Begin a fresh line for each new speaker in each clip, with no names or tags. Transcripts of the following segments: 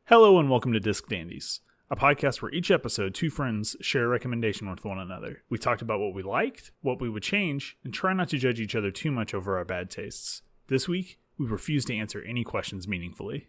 Hello and welcome to Disc Dandies, a podcast where each episode two friends share a recommendation with one another. We talked about what we liked, what we would change, and try not to judge each other too much over our bad tastes. This week, we refuse to answer any questions meaningfully.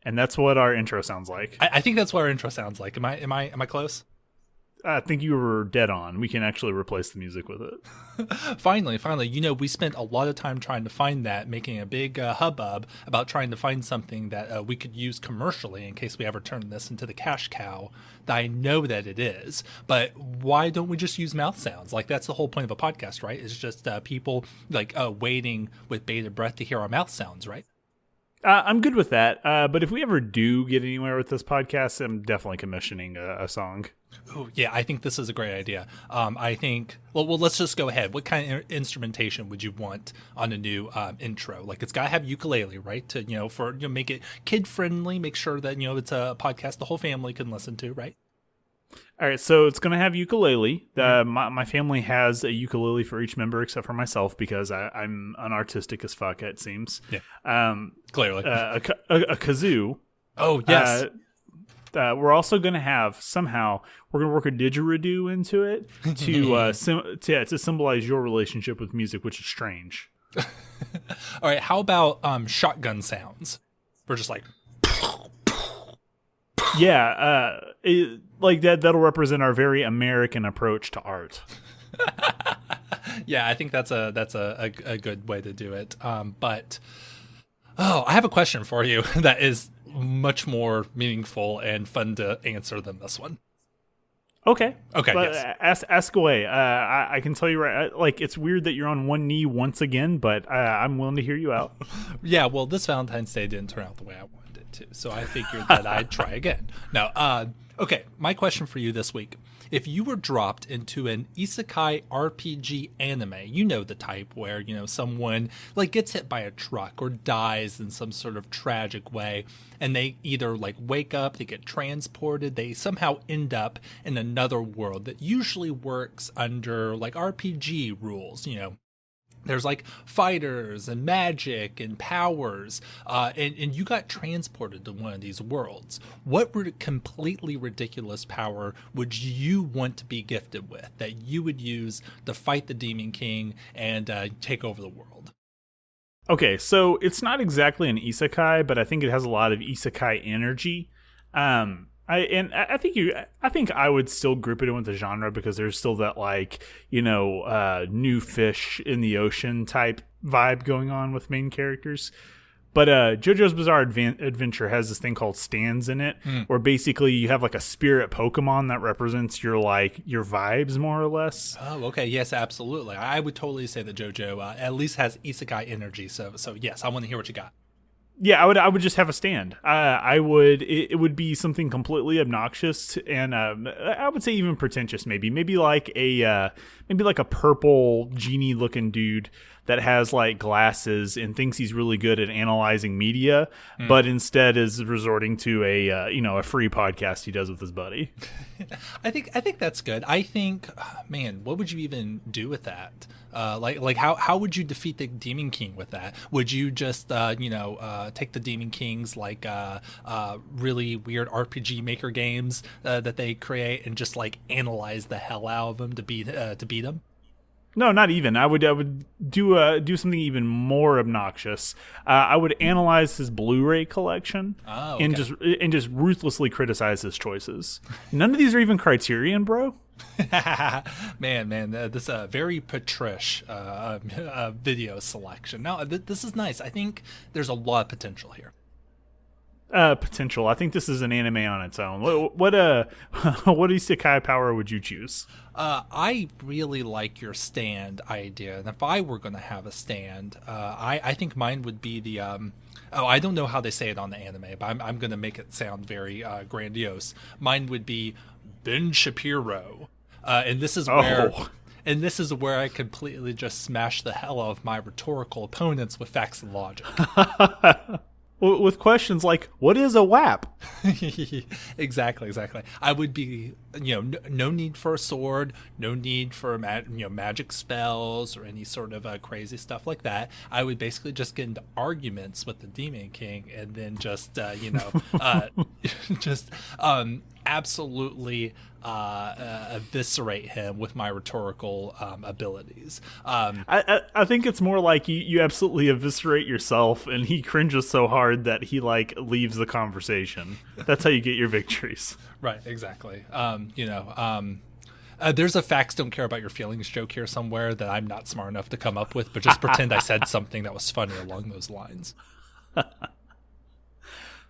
And that's what our intro sounds like.
I think that's what our intro sounds like. Am I close?
I think you were dead on. We can actually replace the music with it.
Finally. You know, we spent a lot of time trying to find that, making a big hubbub about trying to find something that we could use commercially in case we ever turn this into the cash cow that I know that it is. But why don't we just use mouth sounds? Like, that's the whole point of a podcast, right? It's just people waiting with bated breath to hear our mouth sounds, right?
I'm good with that. But if we ever do get anywhere with this podcast, I'm definitely commissioning a song.
Oh, yeah, I think this is a great idea. I think, well, let's just go ahead. What kind of instrumentation would you want on a new intro? Like, it's got to have ukulele, right? To, make it kid friendly, make sure that, it's a podcast the whole family can listen to, right?
All right, so it's going to have ukulele. My family has a ukulele for each member except for myself because I'm unartistic as fuck, it seems.
Yeah, clearly.
A kazoo.
Oh, yes.
We're also going to have, somehow, we're going to work a didgeridoo into it to symbolize your relationship with music, which is strange.
All right, how about shotgun sounds? We're just like...
Yeah, like that'll represent our very American approach to art.
Yeah, I think that's a good way to do it. But I have a question for you that is much more meaningful and fun to answer than this one.
Okay.
Yes.
Ask away. I can tell you right. Like, it's weird that you're on one knee once again, but I'm willing to hear you out.
Yeah. Well, this Valentine's Day didn't turn out the way I wanted it to, so I figured that I'd try again. Now, okay. My question for you this week: if you were dropped into an isekai RPG anime, you know the type where, someone like gets hit by a truck or dies in some sort of tragic way, and they either like wake up, they get transported, they somehow end up in another world that usually works under like RPG rules, There's like fighters and magic and powers, and you got transported to one of these worlds. What completely ridiculous power would you want to be gifted with that you would use to fight the Demon King and take over the world?
Okay, so it's not exactly an isekai, but I think it has a lot of isekai energy. I think I would still group it in with the genre because there's still that new fish in the ocean type vibe going on with main characters. But JoJo's Bizarre Adventure has this thing called stands in it, where basically you have like a spirit Pokemon that represents your vibes more or less.
Oh, okay, yes, absolutely. I would totally say that JoJo at least has isekai energy. So yes, I want to hear what you got.
Yeah, I would just have a stand. It would be something completely obnoxious and I would say even pretentious. Maybe like a purple genie looking dude that has like glasses and thinks he's really good at analyzing media, but instead is resorting to a free podcast he does with his buddy.
I think that's good. I think, man, what would you even do with that? How would you defeat the Demon King with that? Would you just take the Demon King's really weird RPG Maker games that they create and just like analyze the hell out of them to beat them?
No, not even. I would do something even more obnoxious. I would analyze his Blu-ray collection and just ruthlessly criticize his choices. None of these are even Criterion, bro.
man, this very patrish video selection. Now, this is nice. I think there's a lot of potential here.
Potential. I think this is an anime on its own. What isekai power would you choose?
I really like your stand idea, and if I were going to have a stand, I think mine would be the I don't know how they say it on the anime, but I'm going to make it sound very grandiose. Mine would be Ben Shapiro, and this is where.
Oh.
And this is where I completely just smash the hell out of my rhetorical opponents with facts and logic.
With questions like, what is a WAP?
Exactly. I would be, no need for a sword, no need for magic spells or any sort of crazy stuff like that. I would basically just get into arguments with the Demon King, and then just just absolutely eviscerate him with my rhetorical abilities.
I think it's more like you absolutely eviscerate yourself, and he cringes so hard that he leaves the conversation. That's how you get your victories.
Right, exactly. There's a facts don't care about your feelings joke here somewhere that I'm not smart enough to come up with, but just pretend I said something that was funny along those lines.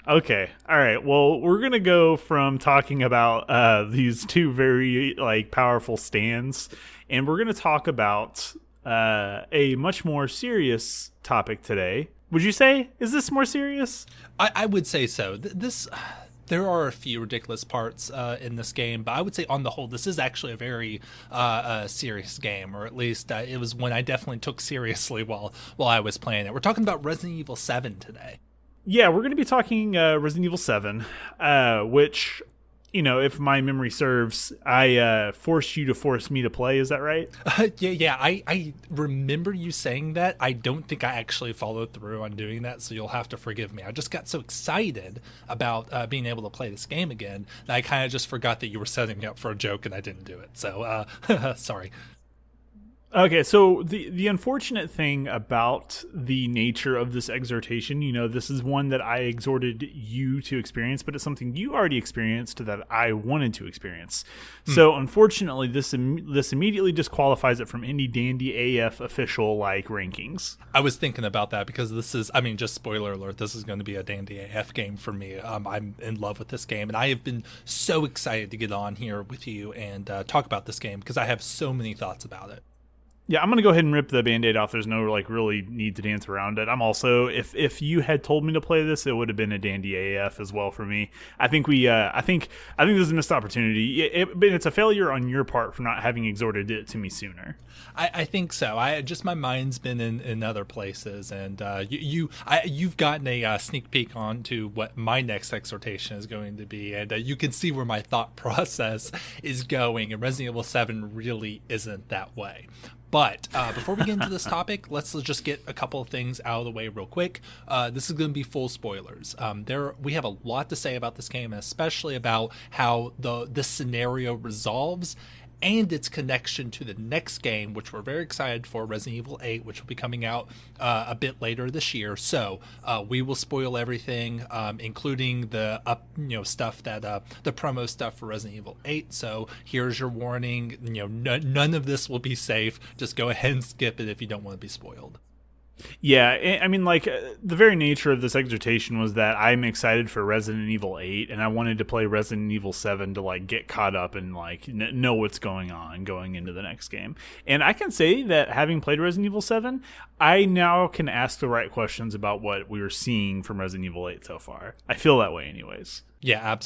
Okay. All right. Well, we're going to go from talking about these two very powerful stands, and we're going to talk about a much more serious topic today. Would you say, is this more serious?
I would say so. There are a few ridiculous parts in this game, but I would say on the whole, this is actually a very serious game, or at least it was one I definitely took seriously while I was playing it. We're talking about Resident Evil 7 today.
Yeah, we're going to be talking Resident Evil 7, which, if my memory serves, I forced you to force me to play. Is that right?
Yeah. I remember you saying that. I don't think I actually followed through on doing that, so you'll have to forgive me. I just got so excited about being able to play this game again that I kind of just forgot that you were setting me up for a joke and I didn't do it. So, sorry.
Okay, so the unfortunate thing about the nature of this exhortation, this is one that I exhorted you to experience, but it's something you already experienced that I wanted to experience. So unfortunately, this immediately disqualifies it from any Dandy AF official rankings.
I was thinking about that because this is, just spoiler alert, this is going to be a Dandy AF game for me. I'm in love with this game, and I have been so excited to get on here with you and talk about this game because I have so many thoughts about it.
Yeah, I'm going to go ahead and rip the Band-Aid off. There's no really need to dance around it. I'm also, if you had told me to play this, it would have been a Dandy AF as well for me. I think I think this is a missed opportunity. But it's a failure on your part for not having exhorted it to me sooner.
I think so. My mind's been in other places, and you've gotten a sneak peek onto what my next exhortation is going to be, and you can see where my thought process is going. And Resident Evil 7 really isn't that way. But before we get into this topic, let's just get a couple of things out of the way real quick. This is going to be full spoilers. We have a lot to say about this game, and especially about how this scenario resolves and its connection to the next game, which we're very excited for, Resident Evil 8, which will be coming out a bit later this year. So we will spoil everything, including the stuff that the promo stuff for Resident Evil 8. So here's your warning. None of this will be safe. Just go ahead and skip it if you don't want to be spoiled.
Yeah, the very nature of this exhortation was that I'm excited for Resident Evil 8, and I wanted to play Resident Evil 7 to get caught up and know what's going on going into the next game. And I can say that having played Resident Evil 7, I now can ask the right questions about what we were seeing from Resident Evil 8 so far. I feel that way anyways.
Yeah,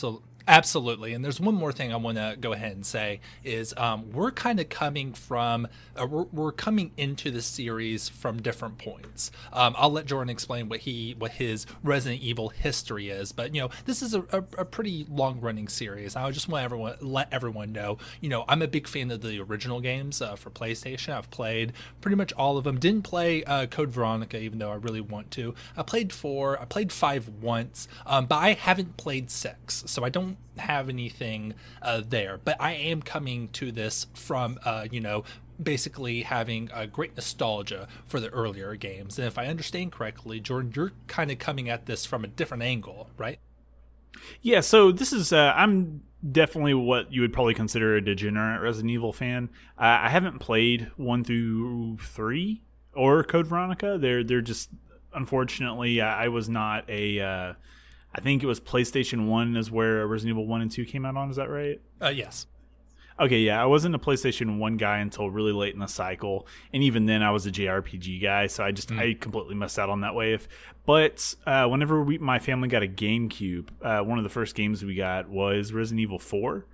absolutely. And there's one more thing I want to go ahead and say is we're kind of coming from we're coming into the series from different points. I'll let Jordan explain what his Resident Evil history is, but this is a pretty long running series. I just want to let everyone know I'm a big fan of the original games for PlayStation. I've played pretty much all of them. Didn't play Code Veronica, even though I really want to. I played 4. I played 5 once, but I haven't played 6, so I don't have anything there. But I am coming to this from basically having a great nostalgia for the earlier games. And if I understand correctly, Jordan, you're kind of coming at this from a different angle, right?
Yeah, so this is I'm definitely what you would probably consider a degenerate Resident Evil fan. I haven't played 1 through 3 or Code Veronica. They're just, unfortunately, I was not a I think it was PlayStation 1 is where Resident Evil 1 and 2 came out on. Is that right?
Yes.
Okay, yeah, I wasn't a PlayStation 1 guy until really late in the cycle, and even then I was a JRPG guy, so I completely missed out on that wave. But whenever my family got a GameCube, one of the first games we got was Resident Evil 4,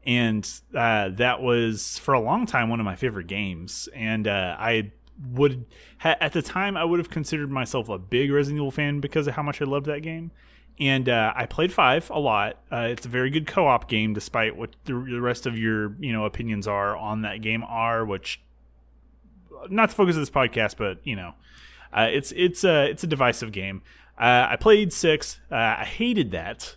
and that was, for a long time, one of my favorite games, and I would, at the time, I would have considered myself a big Resident Evil fan because of how much I loved that game. And I played 5 a lot. It's a very good co-op game, despite what the rest of your opinions are on that game are. Which, not to focus on this podcast, but it's a divisive game. I played 6. I hated that.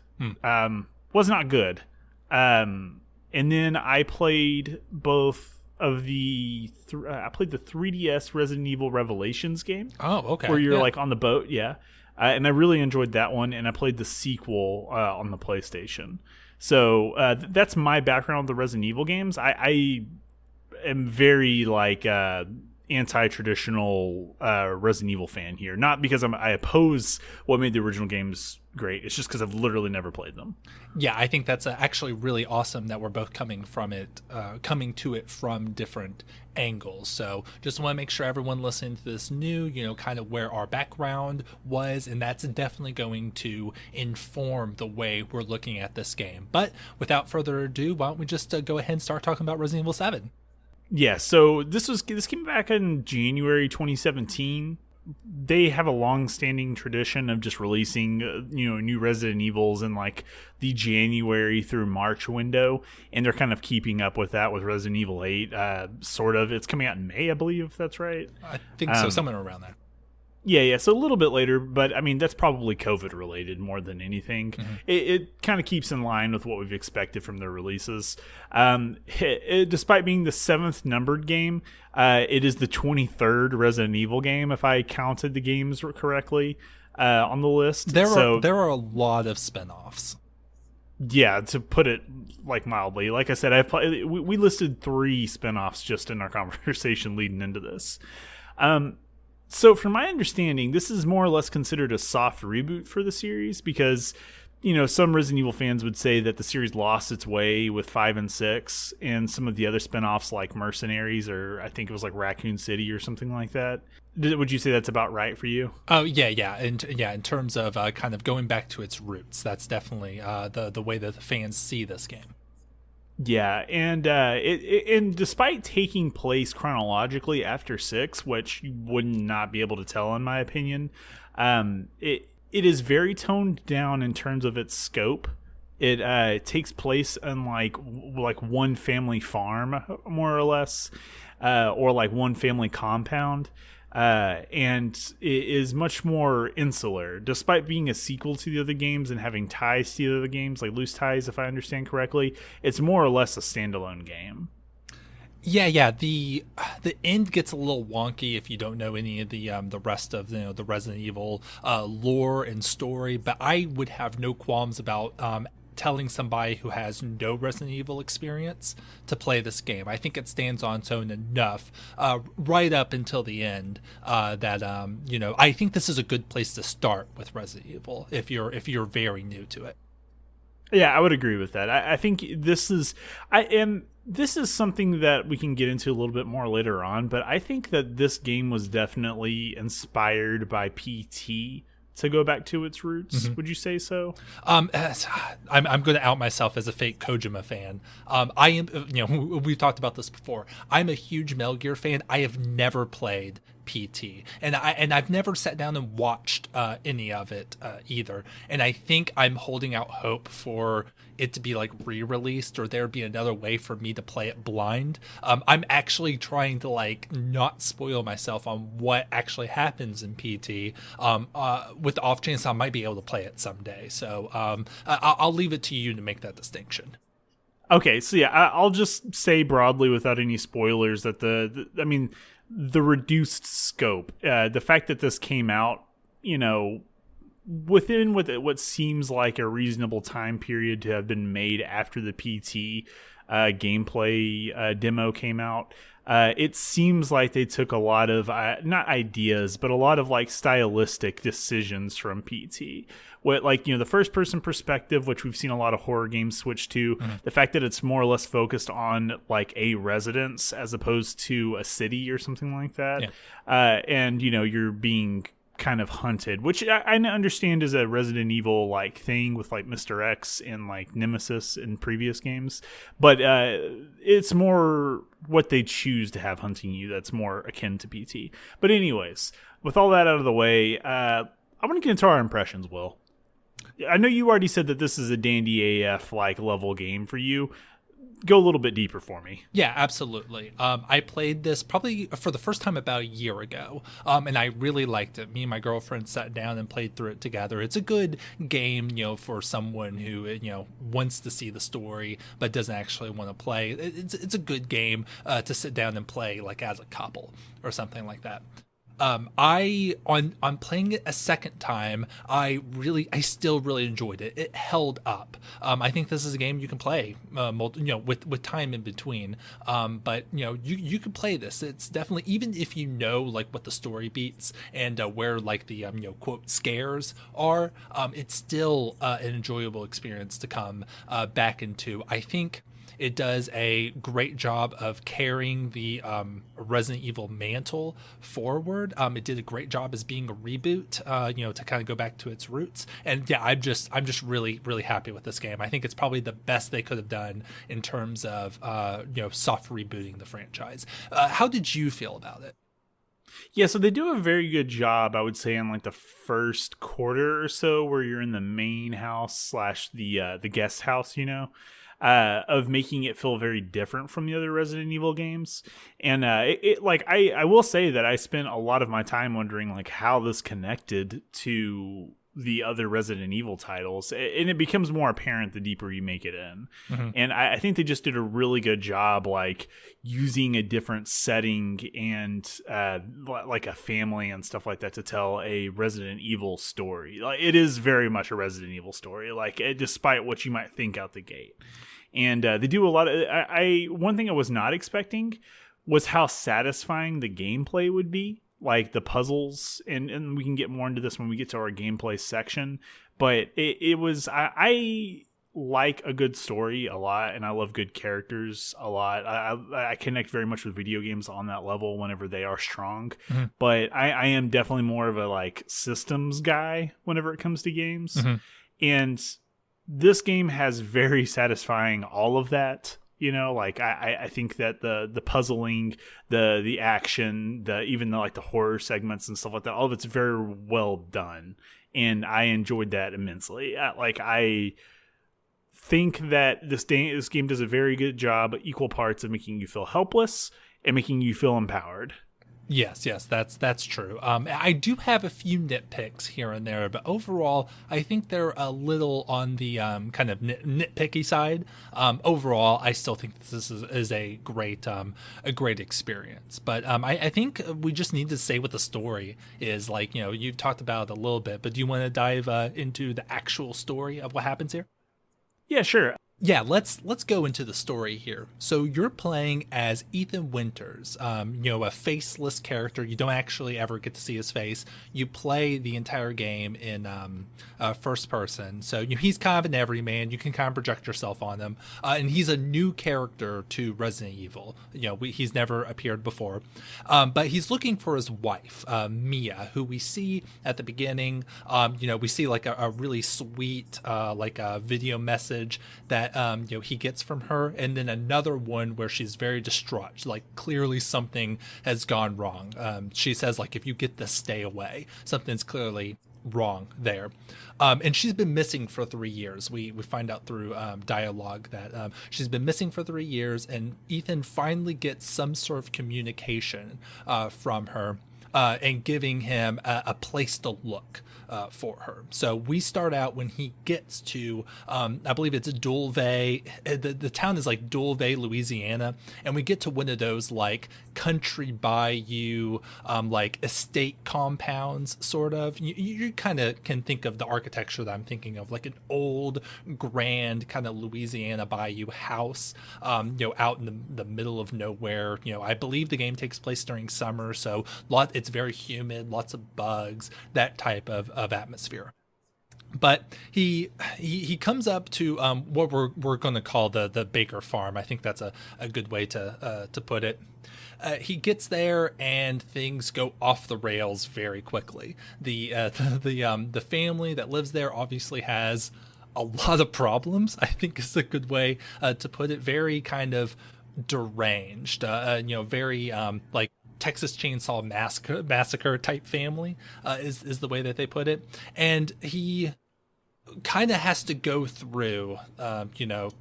Was not good. And then I played both of the. I played the 3DS Resident Evil Revelations game.
Oh, okay.
Where you're like on the boat, yeah. And I really enjoyed that one, and I played the sequel on the PlayStation. So that's my background with the Resident Evil games. I am very anti-traditional Resident Evil fan here. Not because I oppose what made the original games great. It's just because I've literally never played them.
Yeah, I think that's actually really awesome that we're both coming to it from different angles. So just want to make sure everyone listening to this knew, kind of where our background was, and that's definitely going to inform the way we're looking at this game. But without further ado, why don't we just go ahead and start talking about Resident Evil 7?
Yeah, so this came back in January 2017. They have a long-standing tradition of just releasing, new Resident Evils in like the January through March window, and they're kind of keeping up with that with Resident Evil 8. Sort of, it's coming out in May, I believe, if that's right.
I think so, somewhere around there.
Yeah, so a little bit later, but I mean that's probably COVID related more than anything. Mm-hmm. It kind of keeps in line with what we've expected from their releases. Despite being the 7th numbered game, it is the 23rd Resident Evil game if I counted the games correctly on the list.
There are a lot of spinoffs.
Yeah, to put it mildly. Like I said, we listed 3 spinoffs just in our conversation leading into this. So from my understanding, this is more or less considered a soft reboot for the series because, some Resident Evil fans would say that the series lost its way with 5 and 6 and some of the other spinoffs like Mercenaries, or I think it was like Raccoon City or something like that. Would you say that's about right for you?
Oh, yeah. In terms of kind of going back to its roots, that's definitely the way that the fans see this game.
Yeah, and despite taking place chronologically after 6, which you would not be able to tell in my opinion, it is very toned down in terms of its scope. It takes place in like one family farm, more or less, or like one family compound. And it is much more insular, despite being a sequel to the other games and having ties to the other games, like loose ties, if I understand correctly. It's more or less a standalone game.
Yeah. The end gets a little wonky if you don't know any of the rest of the Resident Evil lore and story. But I would have no qualms about telling somebody who has no Resident Evil experience to play this game. I think it stands on its own enough right up until the end that I think this is a good place to start with Resident Evil if you're very new to it.
Yeah, I would agree with that. I think this is something that we can get into a little bit more later on, but I think that this game was definitely inspired by PT to go back to its roots. Mm-hmm. Would you say so?
I'm going to out myself as a fake Kojima fan. I am, we've talked about this before. I'm a huge Metal Gear fan. I have never played PT, and I've never sat down and watched any of it either. And I think I'm holding out hope for it to be like re-released, or there be another way for me to play it blind. I'm actually trying to not spoil myself on what actually happens in PT, with the off chance I might be able to play it someday. So I'll leave it to you to make that distinction.
Okay, so yeah, I'll just say broadly without any spoilers that the reduced scope, the fact that this came out, within what seems like a reasonable time period to have been made after the PT gameplay demo came out, it seems like they took a lot of not ideas, but a lot of like stylistic decisions from PT. What, like, the first person perspective, which we've seen a lot of horror games switch to, the fact that it's more or less focused on like a residence as opposed to a city or something like that. And you're being kind of hunted, which I understand is a Resident Evil like thing with like Mr. X and like Nemesis in previous games, but it's more what they choose to have hunting you that's more akin to PT. But anyways, with all that out of the way, I want to get into our impressions, Will. I know you already said that this is a Dandy AF like level game for you. Go a little bit deeper for me.
Yeah, absolutely. I played this probably for the first time about a year ago, and I really liked it. Me and my girlfriend sat down and played through it together. It's a good game, for someone who wants to see the story but doesn't actually want to play. It's a good game to sit down and play like as a couple or something like that. On playing it a second time, I still really enjoyed it. It held up. I think this is a game you can play, with time in between. But you can play this. It's definitely, even if like what the story beats and where like the quote scares are, it's still an enjoyable experience to come back into. I think it does a great job of carrying the Resident Evil mantle forward. It did a great job as being a reboot, to kind of go back to its roots. And yeah, I'm just really, really happy with this game. I think it's probably the best they could have done in terms of, soft rebooting the franchise. How did you feel about it?
Yeah, so they do a very good job, I would say, in like the first quarter or so, where you're in the main house / the guest house, of making it feel very different from the other Resident Evil games. And I will say that I spent a lot of my time wondering like how this connected to the other Resident Evil titles, and it becomes more apparent the deeper you make it in. And I think they just did a really good job like using a different setting and like a family and stuff like that to tell a Resident Evil story. Like, it is very much a Resident Evil story, like despite what you might think out the gate. And they do a lot of one thing I was not expecting was how satisfying the gameplay would be, like the puzzles, and we can get more into this when we get to our gameplay section. But it was I like a good story a lot, and I love good characters a lot. I connect very much with video games on that level whenever they are strong. But I am definitely more of a like systems guy whenever it comes to games. And this game has very satisfying all of that. Like I think that the puzzling, the action, even the horror segments and stuff like that, all of it's very well done, and I enjoyed that immensely. I think that this game does a very good job, equal parts of making you feel helpless and making you feel empowered.
Yes, that's true. I do have a few nitpicks here and there, but overall, I think they're a little on the kind of nitpicky side. Overall, I still think this is a great experience. But I think we just need to say what the story is. Like, you've talked about it a little bit, but do you want to dive into the actual story of what happens here?
Yeah, sure.
Yeah, let's go into the story here. So you're playing as Ethan Winters, a faceless character. You don't actually ever get to see his face. You play the entire game in first person. So he's kind of an everyman. You can kind of project yourself on him. And he's a new character to Resident Evil. He's never appeared before. But he's looking for his wife, Mia, who we see at the beginning. We see like a really sweet a video message that he gets from her, and then another one where she's very distraught, like clearly something has gone wrong. She says like, if you get this, stay away. Something's clearly wrong there. And she's been missing for 3 years. We find out through dialogue that she's been missing for 3 years, and Ethan finally gets some sort of communication from her. and giving him a place to look for her. So we start out when he gets to, I believe it's Dulve. The town is like Dulve, Louisiana, and we get to one of those like country bayou, like estate compounds, sort of. You kind of can think of the architecture that I'm thinking of, like an old, grand kind of Louisiana bayou house, out in the middle of nowhere. I believe the game takes place during summer, so it's very humid, lots of bugs, that type of atmosphere. But he comes up to what we're going to call the Baker farm. I think that's a good way to put it. He gets there and things go off the rails very quickly. The family that lives there obviously has a lot of problems, I think is a good way to put it. Very kind of deranged, very like Texas Chainsaw Massacre type family is the way that they put it. And he kind of has to go through,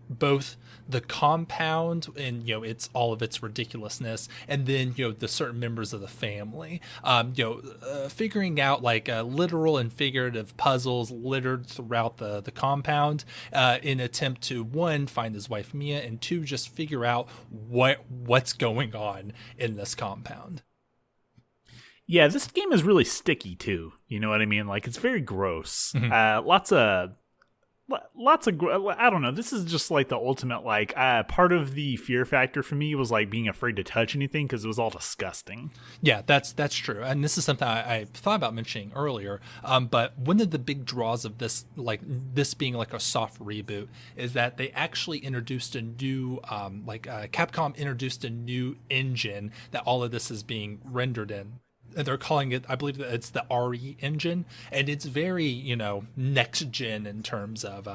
both the compound and, it's all of its ridiculousness, and then, the certain members of the family, figuring out like literal and figurative puzzles littered throughout the compound, in attempt to, one, find his wife Mia, and two, just figure out what's going on in this compound.
Yeah, this game is really sticky too. You know what I mean? Like, it's very gross.
Mm-hmm.
Lots of I don't know. This is just like the ultimate, like, part of the fear factor for me was like being afraid to touch anything because it was all disgusting.
Yeah, that's true. And this is something I thought about mentioning earlier. But one of the big draws of this, like this being like a soft reboot, is that they actually introduced a new, Capcom introduced a new engine that all of this is being rendered in. They're calling it, I believe that it's the RE engine, and it's very, next gen in terms of,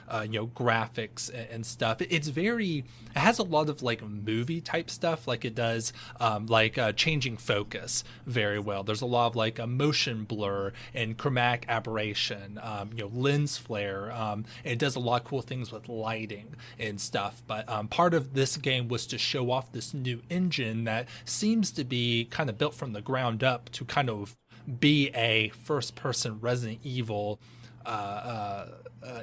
graphics and stuff. It has a lot of like movie type stuff, like it does, changing focus very well. There's a lot of like a motion blur and chromatic aberration, lens flare. It does a lot of cool things with lighting and stuff. But part of this game was to show off this new engine that seems to be kind of built from the ground up to kind of be a first-person Resident Evil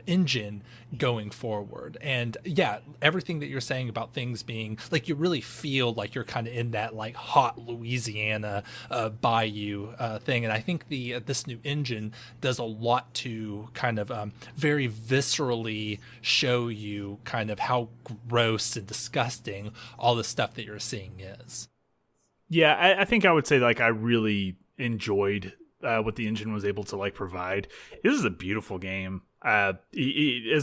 engine going forward. And yeah, everything that you're saying about things being like, you really feel like you're kind of in that like hot Louisiana bayou thing. And I think this new engine does a lot to kind of very viscerally show you kind of how gross and disgusting all the stuff that you're seeing is.
Yeah, I think I would say like I really enjoyed what the engine was able to like provide. This is a beautiful game. As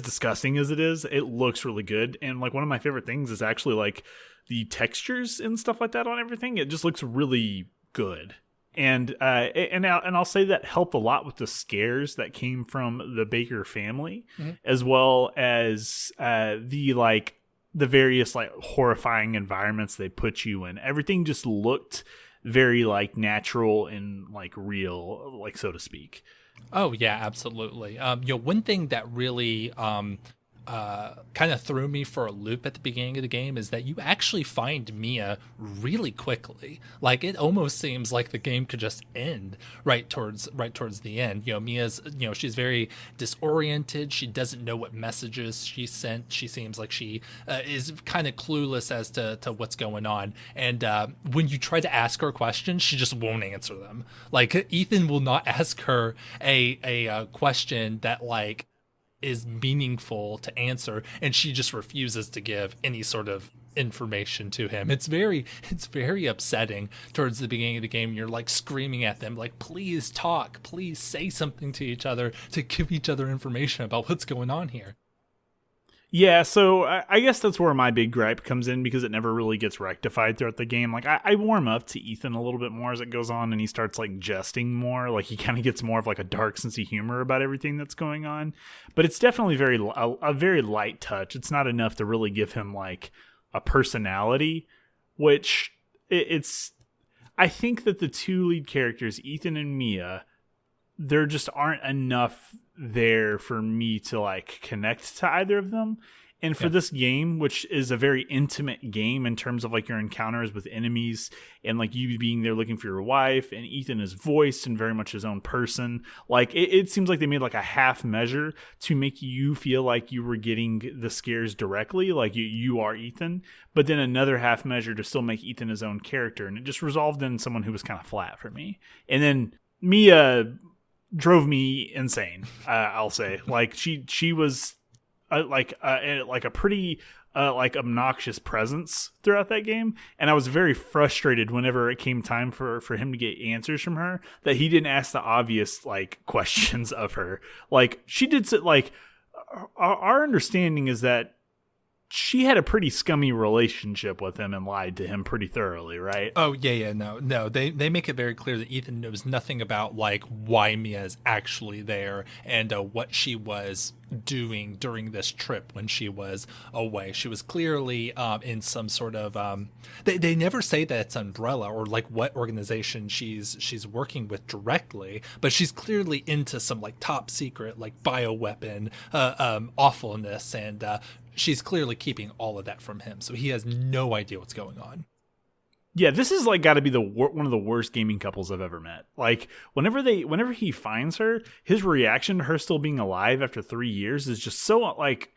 disgusting as it is, it looks really good. And like one of my favorite things is actually like the textures and stuff like that on everything. It just looks really good. And I'll say that helped a lot with the scares that came from the Baker family, as well as the various like horrifying environments they put you in. Everything just looked very like natural and like real, like, so to speak.
Oh yeah, absolutely. One thing that really kind of threw me for a loop at the beginning of the game is that you actually find Mia really quickly. Like, it almost seems like the game could just end right towards the end. Mia's, she's very disoriented. She doesn't know what messages she sent. She seems like she is kind of clueless as to what's going on. And when you try to ask her questions, she just won't answer them. Like, Ethan will not ask her a question that like is meaningful to answer, and she just refuses to give any sort of information to him. It's very upsetting towards the beginning of the game. You're like screaming at them like, please talk, please say something to each other, to give each other information about what's going on here.
Yeah, so I guess that's where my big gripe comes in, because it never really gets rectified throughout the game. Like, I warm up to Ethan a little bit more as it goes on, and he starts, like, jesting more. Like, he kind of gets more of, like, a dark sense of humor about everything that's going on. But it's definitely a very light touch. It's not enough to really give him, like, a personality, which it's... I think that the two lead characters, Ethan and Mia, there just aren't enough there for me to like connect to either of them. And for this game, which is a very intimate game in terms of like your encounters with enemies and like you being there looking for your wife, and Ethan is voiced and very much his own person, like it seems like they made like a half measure to make you feel like you were getting the scares directly, like you are Ethan, but then another half measure to still make Ethan his own character. And it just resolved in someone who was kind of flat for me. And then Mia drove me insane, I'll say. Like she was like a pretty like obnoxious presence throughout that game, and I was very frustrated whenever it came time for him to get answers from her that he didn't ask the obvious like questions of her. Like she did like our understanding is that she had a pretty scummy relationship with him and lied to him pretty thoroughly, right?
Oh yeah, no. They make it very clear that Ethan knows nothing about like why Mia is actually there and what she was doing during this trip when she was away. She was clearly in some sort of they never say that it's Umbrella or like what organization she's working with directly, but she's clearly into some like top secret like bioweapon awfulness, and she's clearly keeping all of that from him, so he has no idea what's going on.
Yeah, this is like got to be one of the worst gaming couples I've ever met. Like whenever he finds her, his reaction to her still being alive after 3 years is just so like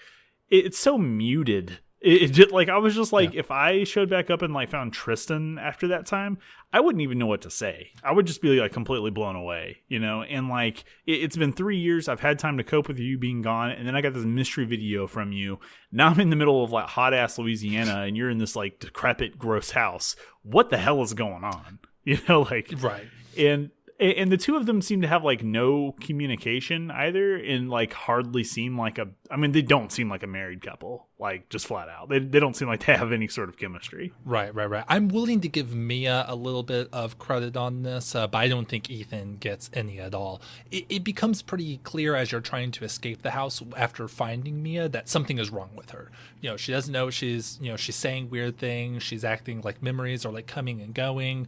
it's so muted. It just like I was just like, if I showed back up and like found Tristan after that time, I wouldn't even know what to say. I would just be like completely blown away, you know. And like it's been 3 years. I've had time to cope with you being gone, and then I got this mystery video from you. Now I'm in the middle of like hot ass Louisiana, and you're in this like decrepit, gross house. What the hell is going on? You know, like
right.
And the two of them seem to have like no communication either, and like hardly seem like they don't seem like a married couple, like just flat out. They don't seem like they have any sort of chemistry.
Right. I'm willing to give Mia a little bit of credit on this, but I don't think Ethan gets any at all. It becomes pretty clear as you're trying to escape the house after finding Mia that something is wrong with her. You know, she doesn't know she's saying weird things. She's acting like memories are like coming and going.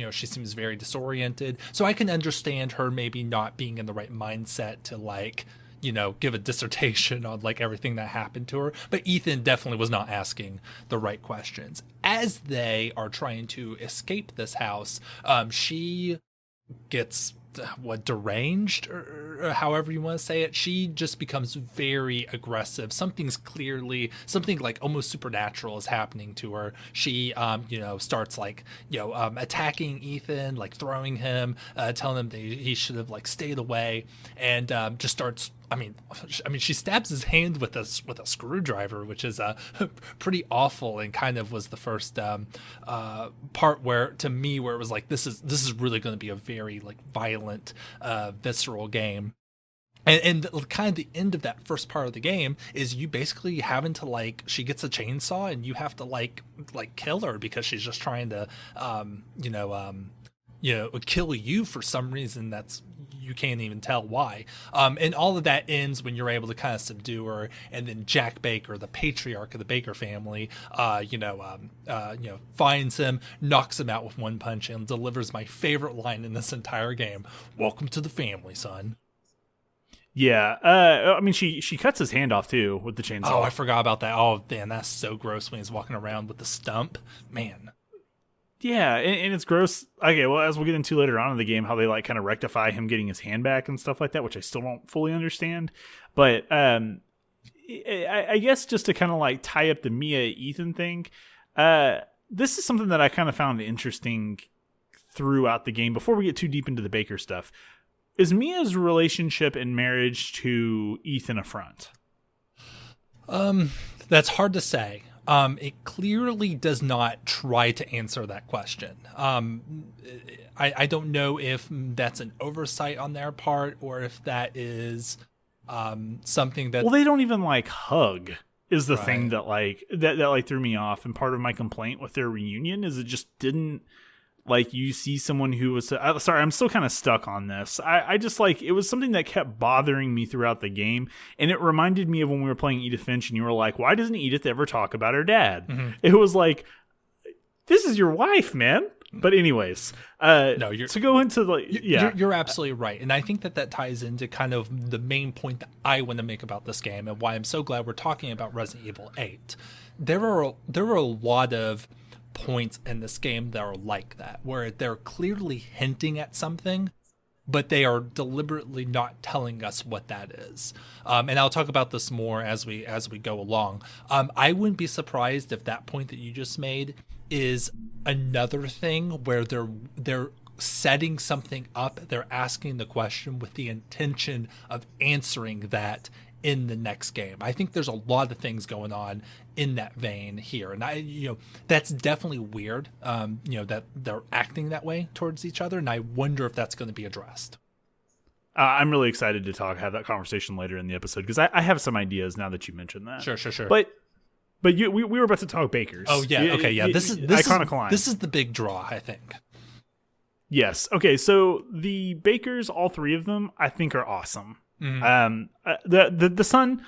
She seems very disoriented. So I can understand her maybe not being in the right mindset to like, give a dissertation on like everything that happened to her. But Ethan definitely was not asking the right questions. As they are trying to escape this house, she gets deranged or however you want to say it. She just becomes very aggressive. Something like almost supernatural is happening to her. She starts like attacking Ethan, like throwing him, telling him that he should have like stayed away, and just starts she stabs his hand with a screwdriver, which is pretty awful, and kind of was the first part where it was like this is really going to be a very like violent, visceral game. And kind of the end of that first part of the game is you basically having to like, she gets a chainsaw and you have to like kill her because she's just trying to kill you for some reason that's you can't even tell why. And all of that ends when you're able to kind of subdue her, and then Jack Baker, the patriarch of the Baker family, finds him, knocks him out with one punch, and delivers my favorite line in this entire game: "Welcome to the family, son."
Yeah, she cuts his hand off too with the chainsaw.
Oh, I forgot about that. Oh, man, that's so gross when he's walking around with the stump, man.
Yeah, and it's gross. Okay, well, as we'll get into later on in the game, how they like kind of rectify him getting his hand back and stuff like that, which I still don't fully understand. But I guess just to kind of like tie up the Mia Ethan thing, this is something that I kind of found interesting throughout the game. Before we get too deep into the Baker stuff, is Mia's relationship and marriage to Ethan a front?
That's hard to say. It clearly does not try to answer that question. I don't know if that's an oversight on their part or if that is something that...
Well, they don't even like hug is the
right.
thing that like that threw me off. And part of my complaint with their reunion is it just didn't... Like, you see someone who was... sorry, I'm still kind of stuck on this. I just, like... It was something that kept bothering me throughout the game. And it reminded me of when we were playing Edith Finch and you were like, why doesn't Edith ever talk about her dad? Mm-hmm. It was like, this is your wife, man. But anyways,
No, you're
to go into
you're absolutely right, and I think that ties into kind of the main point that I want to make about this game, and why I'm so glad we're talking about Resident Evil 8. There are a lot of points in this game that are like that, where they're clearly hinting at something, but they are deliberately not telling us what that is. And I'll talk about this more as we go along. I wouldn't be surprised if that point that you just made is another thing where they're setting something up. They're asking the question with the intention of answering that in the next game. I think there's a lot of things going on in that vein here, and that's definitely weird. That they're acting that way towards each other, and I wonder if that's going to be addressed.
I'm really excited to have that conversation later in the episode, because I have some ideas now that you mentioned that.
Sure.
But we were about to talk bakers.
Oh yeah, okay, yeah. This is
iconic line.
This is the big draw, I think.
Yes. Okay. So the bakers, all three of them, I think are awesome. Mm-hmm. The son,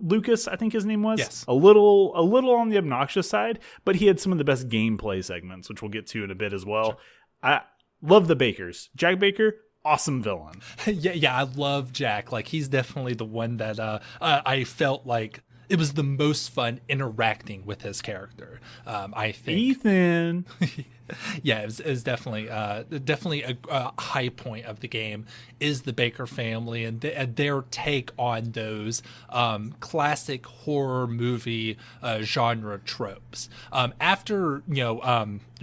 Lucas, I think his name was,
yes,
a little on the obnoxious side, but he had some of the best gameplay segments, which we'll get to in a bit as well. Sure. I love the bakers. Jack Baker, awesome villain.
yeah, I love Jack. Like, he's definitely the one that I felt like it was the most fun interacting with his character. I think
Ethan.
Yeah, it was definitely a high point of the game is the Baker family and their take on those classic horror movie genre tropes. After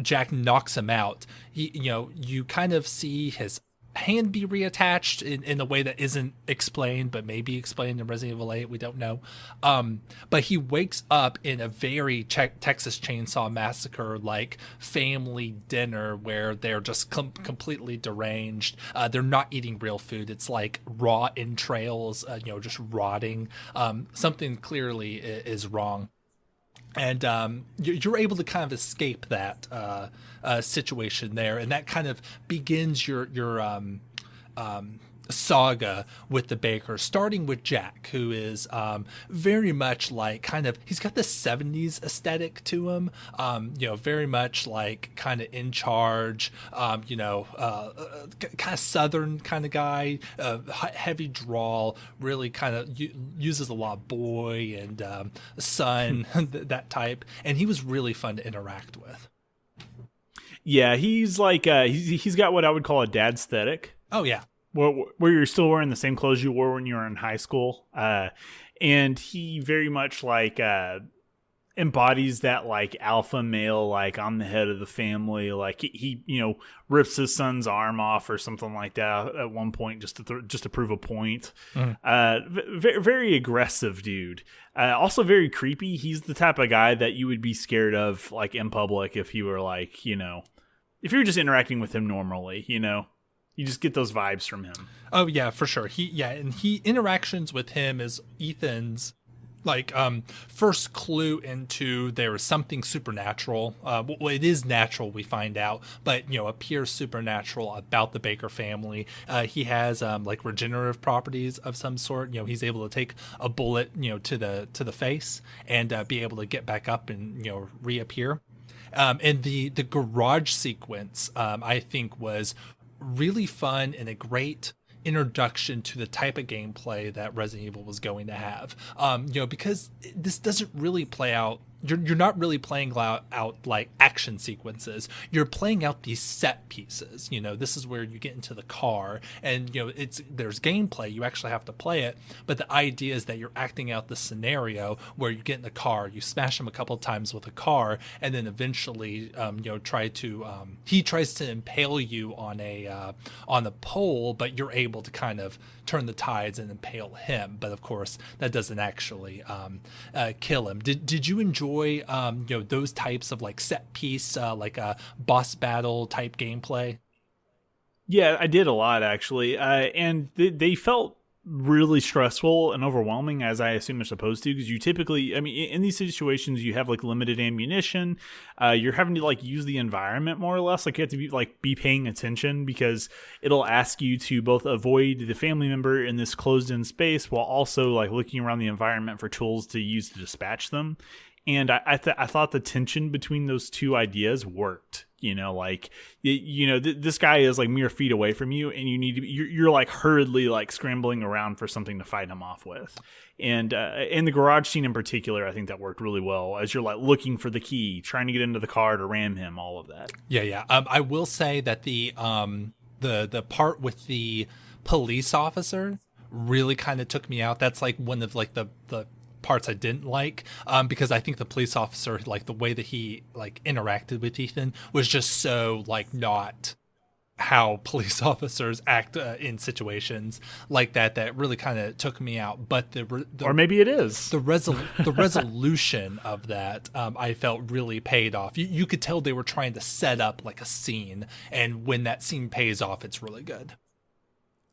Jack knocks him out, you kind of see his hand be reattached in a way that isn't explained, but maybe explained in Resident Evil 8. We don't know. But he wakes up in a very Texas Chainsaw Massacre like family dinner where they're just completely deranged. They're not eating real food. It's like raw entrails, just rotting. Something clearly is wrong. And you're able to kind of escape that situation there, and that kind of begins your saga with the Baker, starting with Jack, who is very much like he's got the 70s aesthetic to him, very much like kind of in charge, kind of southern kind of guy, heavy drawl, really kind of uses a lot of boy and son, that type, and he was really fun to interact with.
Yeah, he's like he's got what I would call a dad aesthetic.
Oh yeah.
Where you're still wearing the same clothes you wore when you were in high school. And he very much like embodies that like alpha male, like I'm the head of the family. Like he rips his son's arm off or something like that at one point just to prove a point. Very, very aggressive dude. Also very creepy. He's the type of guy that you would be scared of like in public if you were like, if you were just interacting with him normally, You just get those vibes from him.
Oh yeah, for sure. He interactions with him is Ethan's first clue into there is something supernatural. Well, it is natural, we find out, but appears supernatural about the Baker family. He has regenerative properties of some sort. He's able to take a bullet to the face and be able to get back up and reappear. And the garage sequence I think was really fun and a great introduction to the type of gameplay that Resident Evil was going to have. Because this doesn't really play out. You're not really playing out like action sequences. You're playing out these set pieces. This is where you get into the car, and there's gameplay. You actually have to play it, but the idea is that you're acting out the scenario where you get in the car, you smash him a couple of times with a car, and then eventually, he tries to impale you on a pole, but you're able to kind of turn the tides and impale him. But of course, that doesn't actually kill him. Did you enjoy those types of like set piece like a boss battle type gameplay?
Yeah, I did a lot actually, and they felt really stressful and overwhelming, as I assume they're supposed to, because you typically, in these situations you have like limited ammunition. You're having to like use the environment more or less. Like you have to be paying attention, because it'll ask you to both avoid the family member in this closed in space while also like looking around the environment for tools to use to dispatch them. And I thought the tension between those two ideas worked. Like, this guy is like mere feet away from you, and you're like hurriedly like scrambling around for something to fight him off with. And in the garage scene in particular, I think that worked really well as you're like looking for the key, trying to get into the car to ram him, all of that.
Yeah. I will say that the part with the police officer really kind of took me out. That's like one of like the parts I didn't like, because I think the police officer, like the way that he like interacted with Ethan was just so like not how police officers act in situations like that really kind of took me out. But
or maybe it is
the resolution of that, I felt really paid off. You could tell they were trying to set up like a scene, and when that scene pays off, it's really good.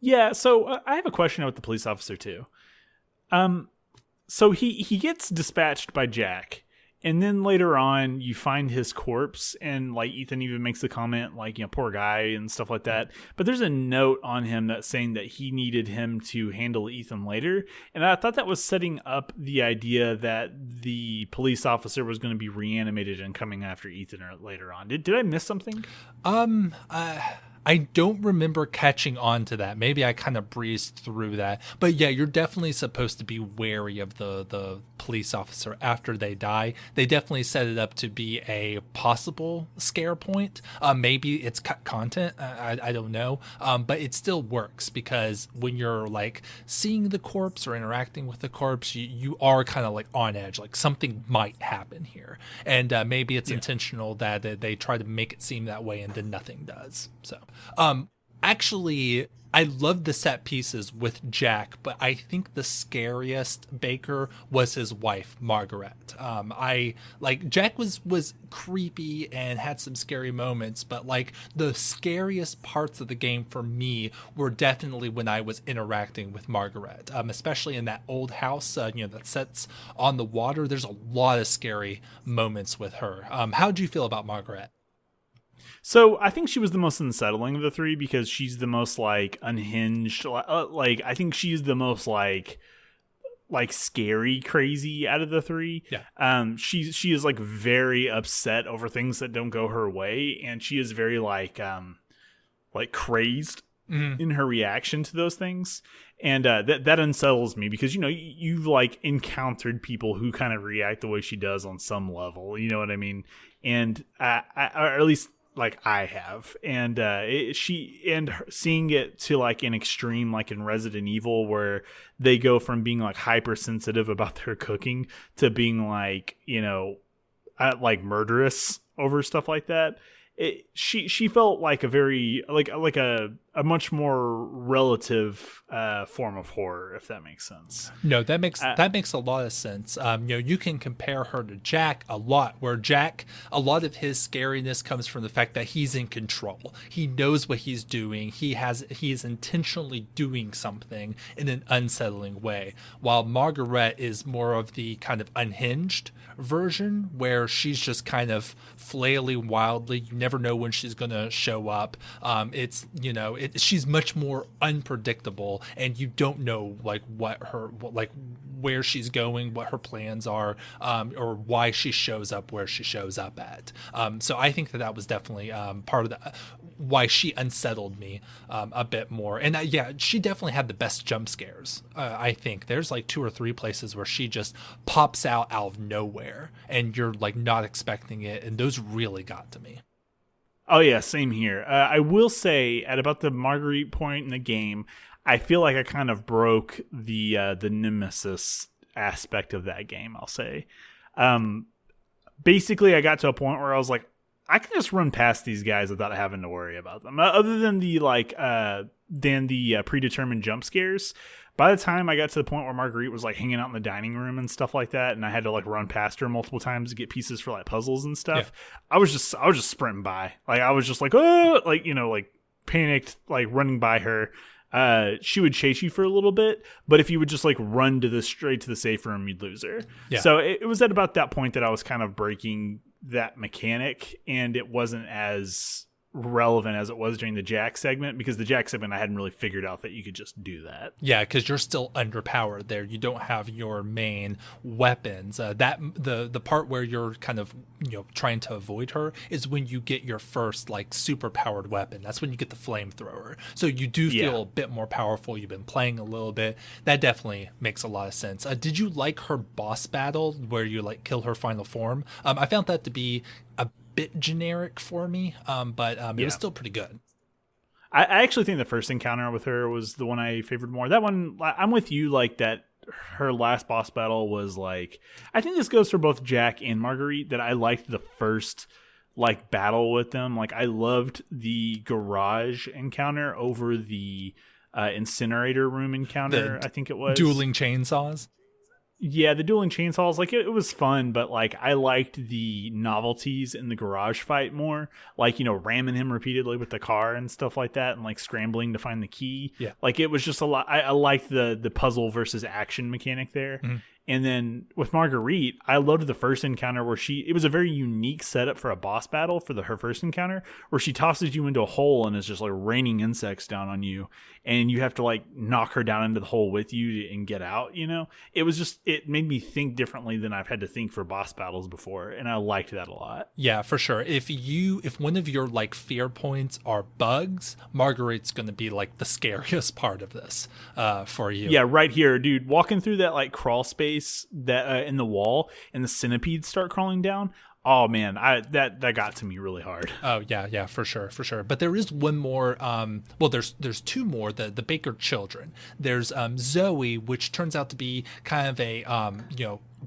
Yeah. So I have a question about the police officer too. So he gets dispatched by Jack, and then later on you find his corpse, and like Ethan even makes the comment like, poor guy and stuff like that. But there's a note on him that's saying that he needed him to handle Ethan later. And I thought that was setting up the idea that the police officer was going to be reanimated and coming after Ethan later on. Did I miss something?
I don't remember catching on to that. Maybe I kind of breezed through that. But yeah, you're definitely supposed to be wary of the police officer after they die. They definitely set it up to be a possible scare point. Maybe it's cut content. I don't know. But it still works, because when you're like seeing the corpse or interacting with the corpse, you are kind of like on edge. Like something might happen here. And maybe it's intentional that they try to make it seem that way, and then nothing does. So actually, I love the set pieces with Jack, but I think the scariest Baker was his wife, Margaret. Jack was creepy and had some scary moments, but like the scariest parts of the game for me were definitely when I was interacting with Margaret, especially in that old house, that sets on the water. There's a lot of scary moments with her. How did you feel about Margaret?
So I think she was the most unsettling of the three, because she's the most like unhinged. Like I think she's the most like scary, crazy out of the three.
Yeah.
She is like very upset over things that don't go her way, and she is very like crazed in her reaction to those things. And that unsettles me, because you've like encountered people who kind of react the way she does on some level. You know what I mean? And or at least like I have, and seeing it to like an extreme, like in Resident Evil, where they go from being like hypersensitive about their cooking to being like like murderous over stuff like that. She felt like a very like a much more relative form of horror, if that makes sense.
No, that makes a lot of sense. You can compare her to Jack a lot, where Jack, a lot of his scariness comes from the fact that he's in control. He knows what he's doing. He is intentionally doing something in an unsettling way, while Margaret is more of the kind of unhinged version, where she's just kind of flailing wildly. You never know when she's going to show up. She's much more unpredictable, and you don't know like where she's going, what her plans are, or why she shows up where she shows up at. So I think that was definitely part of why she unsettled me a bit more. And she definitely had the best jump scares. I think there's like 2 or 3 places where she just pops out of nowhere, and you're like not expecting it, and those really got to me.
Oh yeah, same here. I will say at about the Marguerite point in the game, I feel like I kind of broke the nemesis aspect of that game. I'll say, basically, I got to a point where I was like, I can just run past these guys without having to worry about them. Other than the predetermined jump scares. By the time I got to the point where Marguerite was like hanging out in the dining room and stuff like that, and I had to like run past her multiple times to get pieces for like puzzles and stuff, I was just sprinting by. Like I was just like, oh, like like panicked, like running by her. She would chase you for a little bit, but if you would just like run straight to the safe room, you'd lose her. Yeah. So it was at about that point that I was kind of breaking that mechanic, and it wasn't as relevant as it was during the Jack segment, because the Jack segment I hadn't really figured out that you could just do that.
Yeah, because you're still underpowered there. You don't have your main weapons. That the part where you're kind of trying to avoid her is when you get your first like super powered weapon. That's when you get the flamethrower. So you do feel a bit more powerful. You've been playing a little bit. That definitely makes a lot of sense. Did you like her boss battle where you like kill her final form? I found that to be a bit generic for me, but it was still pretty good.
I actually think the first encounter with her was the one I favored more. That one, I'm with you, like that her last boss battle was like, I think this goes for both Jack and Marguerite, that I liked the first like battle with them. Like I loved the garage encounter over the incinerator room encounter. I think it was
dueling chainsaws.
Yeah, the dueling chainsaws, like it was fun, but like I liked the novelties in the garage fight more, like ramming him repeatedly with the car and stuff like that, and like scrambling to find the key.
Yeah,
like it was just a lot. I liked the puzzle versus action mechanic there. Mm-hmm. And then with Marguerite, I loved the first encounter where it was a very unique setup for a boss battle for her first encounter, where she tosses you into a hole and is just like raining insects down on you, and you have to like knock her down into the hole with you and get out. It made me think differently than I've had to think for boss battles before, and I liked that a lot.
Yeah, for sure. If one of your like fear points are bugs, Marguerite's going to be like the scariest part of this for you.
Yeah, right here, dude. Walking through that like crawl space that in the wall, and the centipedes start crawling down. Oh man, that got to me really hard.
Oh yeah, for sure. But there is one more. Well, there's two more. The Baker children. There's Zoe, which turns out to be kind of a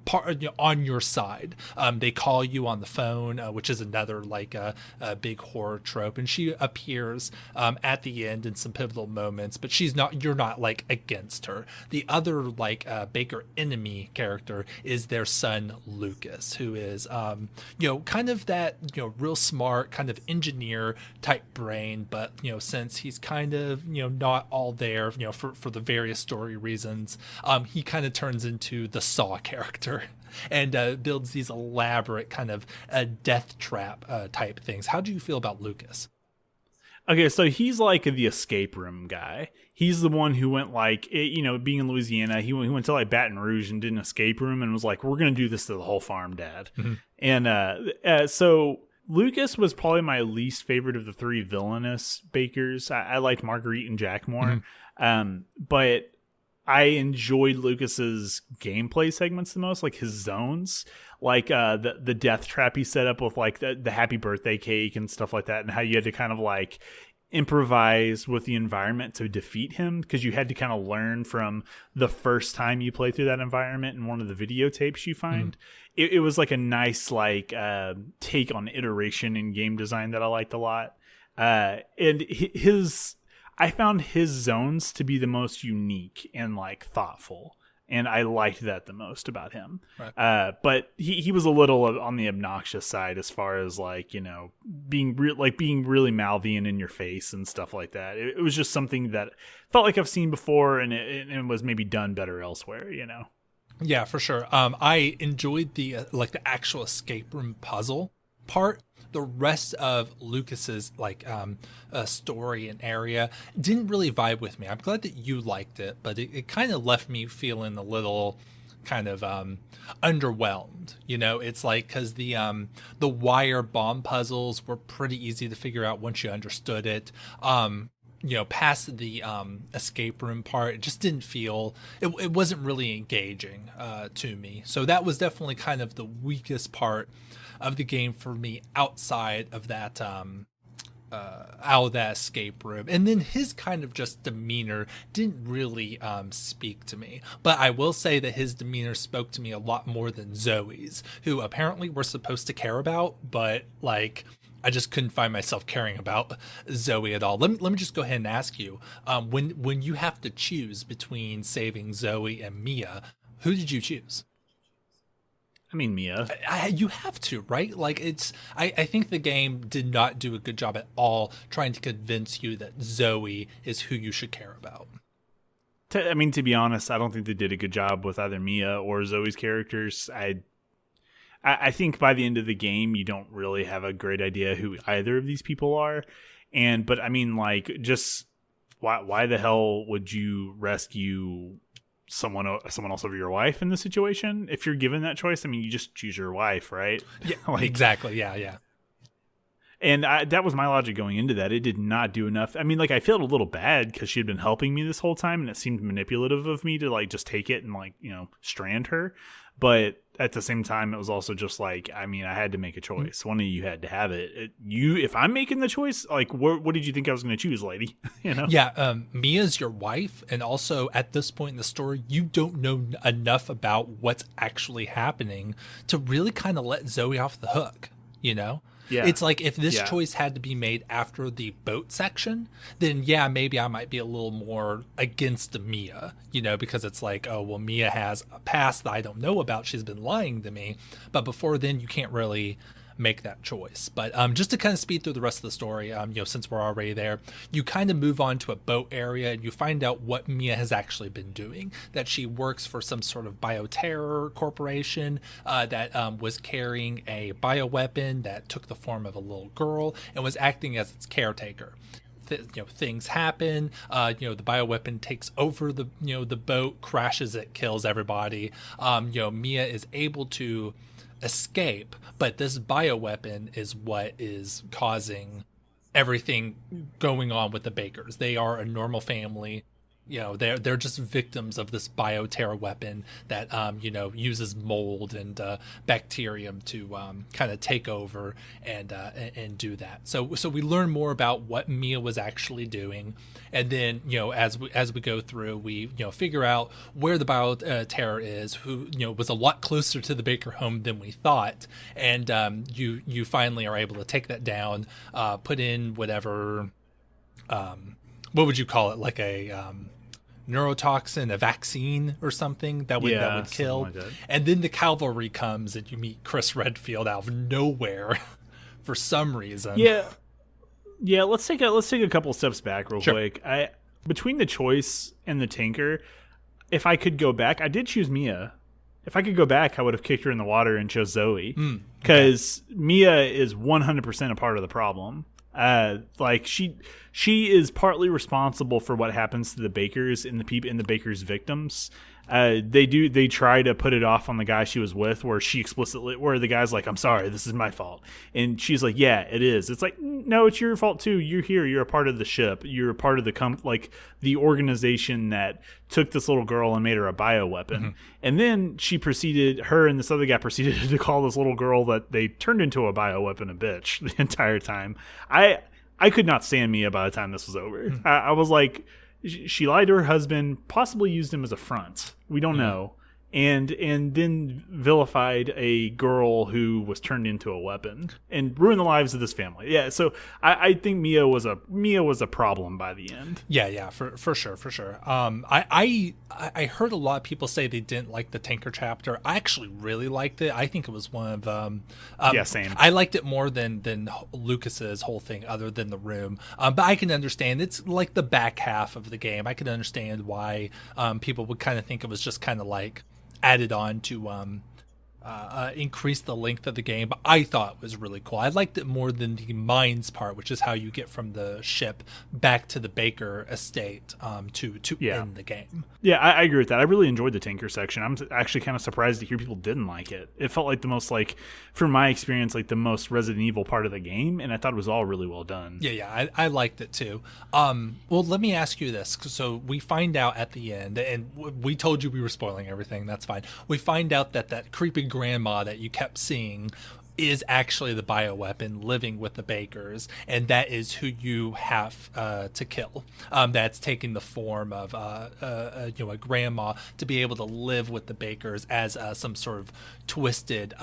part on your side. They call you on the phone, which is another like a big horror trope, and she appears at the end in some pivotal moments, but you're not like against her. The other like Baker enemy character is their son Lucas, who is kind of that real smart kind of engineer type brain, but since he's kind of not all there for the various story reasons, he kind of turns into the Saw character and builds these elaborate kind of death trap type things. How do you feel about Lucas?
Okay, so he's like the escape room guy. He's the one who went like, being in Louisiana, he went to like Baton Rouge and did an escape room and was like, we're going to do this to the whole farm, Dad. Mm-hmm. And so Lucas was probably my least favorite of the three villainous Bakers. I liked Marguerite and Jack more. Mm-hmm. But I enjoyed Lucas's gameplay segments the most, like his zones, like the death trap he set up with like the happy birthday cake and stuff like that, and how you had to kind of like improvise with the environment to defeat him, because you had to kind of learn from the first time you play through that environment in one of the videotapes you find. It was like a nice like take on iteration in game design that I liked a lot. And I found his zones to be the most unique and like thoughtful, and I liked that the most about him. Right. But he was a little on the obnoxious side as far as like being really mouthy and in your face and stuff like that. It was just something that felt like I've seen before, and it was maybe done better elsewhere.
Yeah, for sure. I enjoyed the the actual escape room puzzle part. The rest of Lucas's story and area didn't really vibe with me. I'm glad that you liked it, but it kind of left me feeling a little kind of underwhelmed. It's like, because the wire bomb puzzles were pretty easy to figure out once you understood it. Past the escape room part, it just didn't feel, it wasn't really engaging to me. So that was definitely kind of the weakest part of the game for me outside of that escape room. And then his kind of just demeanor didn't really speak to me. But I will say that his demeanor spoke to me a lot more than Zoe's, who apparently we're supposed to care about, but like I just couldn't find myself caring about Zoe at all. Let me just go ahead and ask you, when you have to choose between saving Zoe and Mia, who did you choose?
I mean, Mia.
You have to, right? Like I think the game did not do a good job at all trying to convince you that Zoe is who you should care about.
To be honest, I don't think they did a good job with either Mia or Zoe's characters. I think by the end of the game, you don't really have a great idea who either of these people are. But I mean, like, just why the hell would you rescue someone else over your wife in this situation? If you're given that choice, I mean, you just choose your wife, right?
Yeah,
like,
exactly. Yeah.
And that was my logic going into that. It did not do enough. I mean, like, I felt a little bad because she had been helping me this whole time, and it seemed manipulative of me to, like, just take it and, like, strand her. But at the same time, it was also just like, I mean, I had to make a choice. One of you had to have it. If I'm making the choice, like, what did you think I was going to choose, lady?
Yeah, Mia's your wife, and also at this point in the story, you don't know enough about what's actually happening to really kind of let Zoe off the hook,
Yeah.
It's like if this choice had to be made after the boat section, then yeah, maybe I might be a little more against Mia, because it's like, oh, well, Mia has a past that I don't know about. She's been lying to me. But before then, you can't really make that choice. But just to kind of speed through the rest of the story, since we're already there, you kind of move on to a boat area and you find out what Mia has actually been doing, that she works for some sort of bioterror corporation that was carrying a bioweapon that took the form of a little girl and was acting as its caretaker. Things happen. The bioweapon takes over the boat, crashes it, kills everybody. Mia is able to escape, but this bioweapon is what is causing everything going on with the Bakers. They are a normal family. They're just victims of this bioterror weapon that uses mold and bacterium to kind of take over and do that. So we learn more about what Mia was actually doing, and then as we go through, we figure out where the bioterror is, who was a lot closer to the Baker home than we thought, and you finally are able to take that down, put in whatever what would you call it, like a neurotoxin, a vaccine or something that would kill. Like that. And then the cavalry comes and you meet Chris Redfield out of nowhere for some reason.
Yeah. Let's take a couple steps back real quick. Between the choice and the tinker, if I could go back, I did choose Mia. If I could go back, I would have kicked her in the water and chose Zoe, because Mia is 100% a part of the problem. Like she is partly responsible for what happens to the Bakers and the Bakers' victims. They try to put it off on the guy she was with, where the guy's like, I'm sorry, this is my fault. And she's like, yeah, it is. It's like, no, it's your fault too. You're here. You're a part of the ship. You're a part of the organization that took this little girl and made her a bioweapon. Mm-hmm. And then her and this other guy proceeded to call this little girl that they turned into a bioweapon a bitch the entire time. I could not stand Mia by the time this was over. Mm-hmm. I was like, she lied to her husband, possibly used him as a front. We don't know. And then vilified a girl who was turned into a weapon and ruined the lives of this family. Yeah, so I think Mia was a problem by the end.
Yeah, for sure. I heard a lot of people say they didn't like the Tinker chapter. I actually really liked it. I think it was one of
same.
I liked it more than Lucas's whole thing, other than the room. But I can understand it's like the back half of the game. I can understand why people would kind of think it was just kind of like added on to increase the length of the game, but I thought it was really cool. I liked it more than the mines part, which is how you get from the ship back to the Baker estate to end the game.
Yeah, I agree with that. I really enjoyed the Tinker section. I'm actually kind of surprised to hear people didn't like it. It felt like the most, from my experience, like the most Resident Evil part of the game, and I thought it was all really well done.
Yeah, I liked it too. Well, let me ask you this. So we find out at the end, and we told you we were spoiling everything. That's fine. We find out that creepy grandma that you kept seeing is actually the bioweapon living with the Bakers, and that is who you have to kill. That's taking the form of a grandma to be able to live with the Bakers as some sort of twisted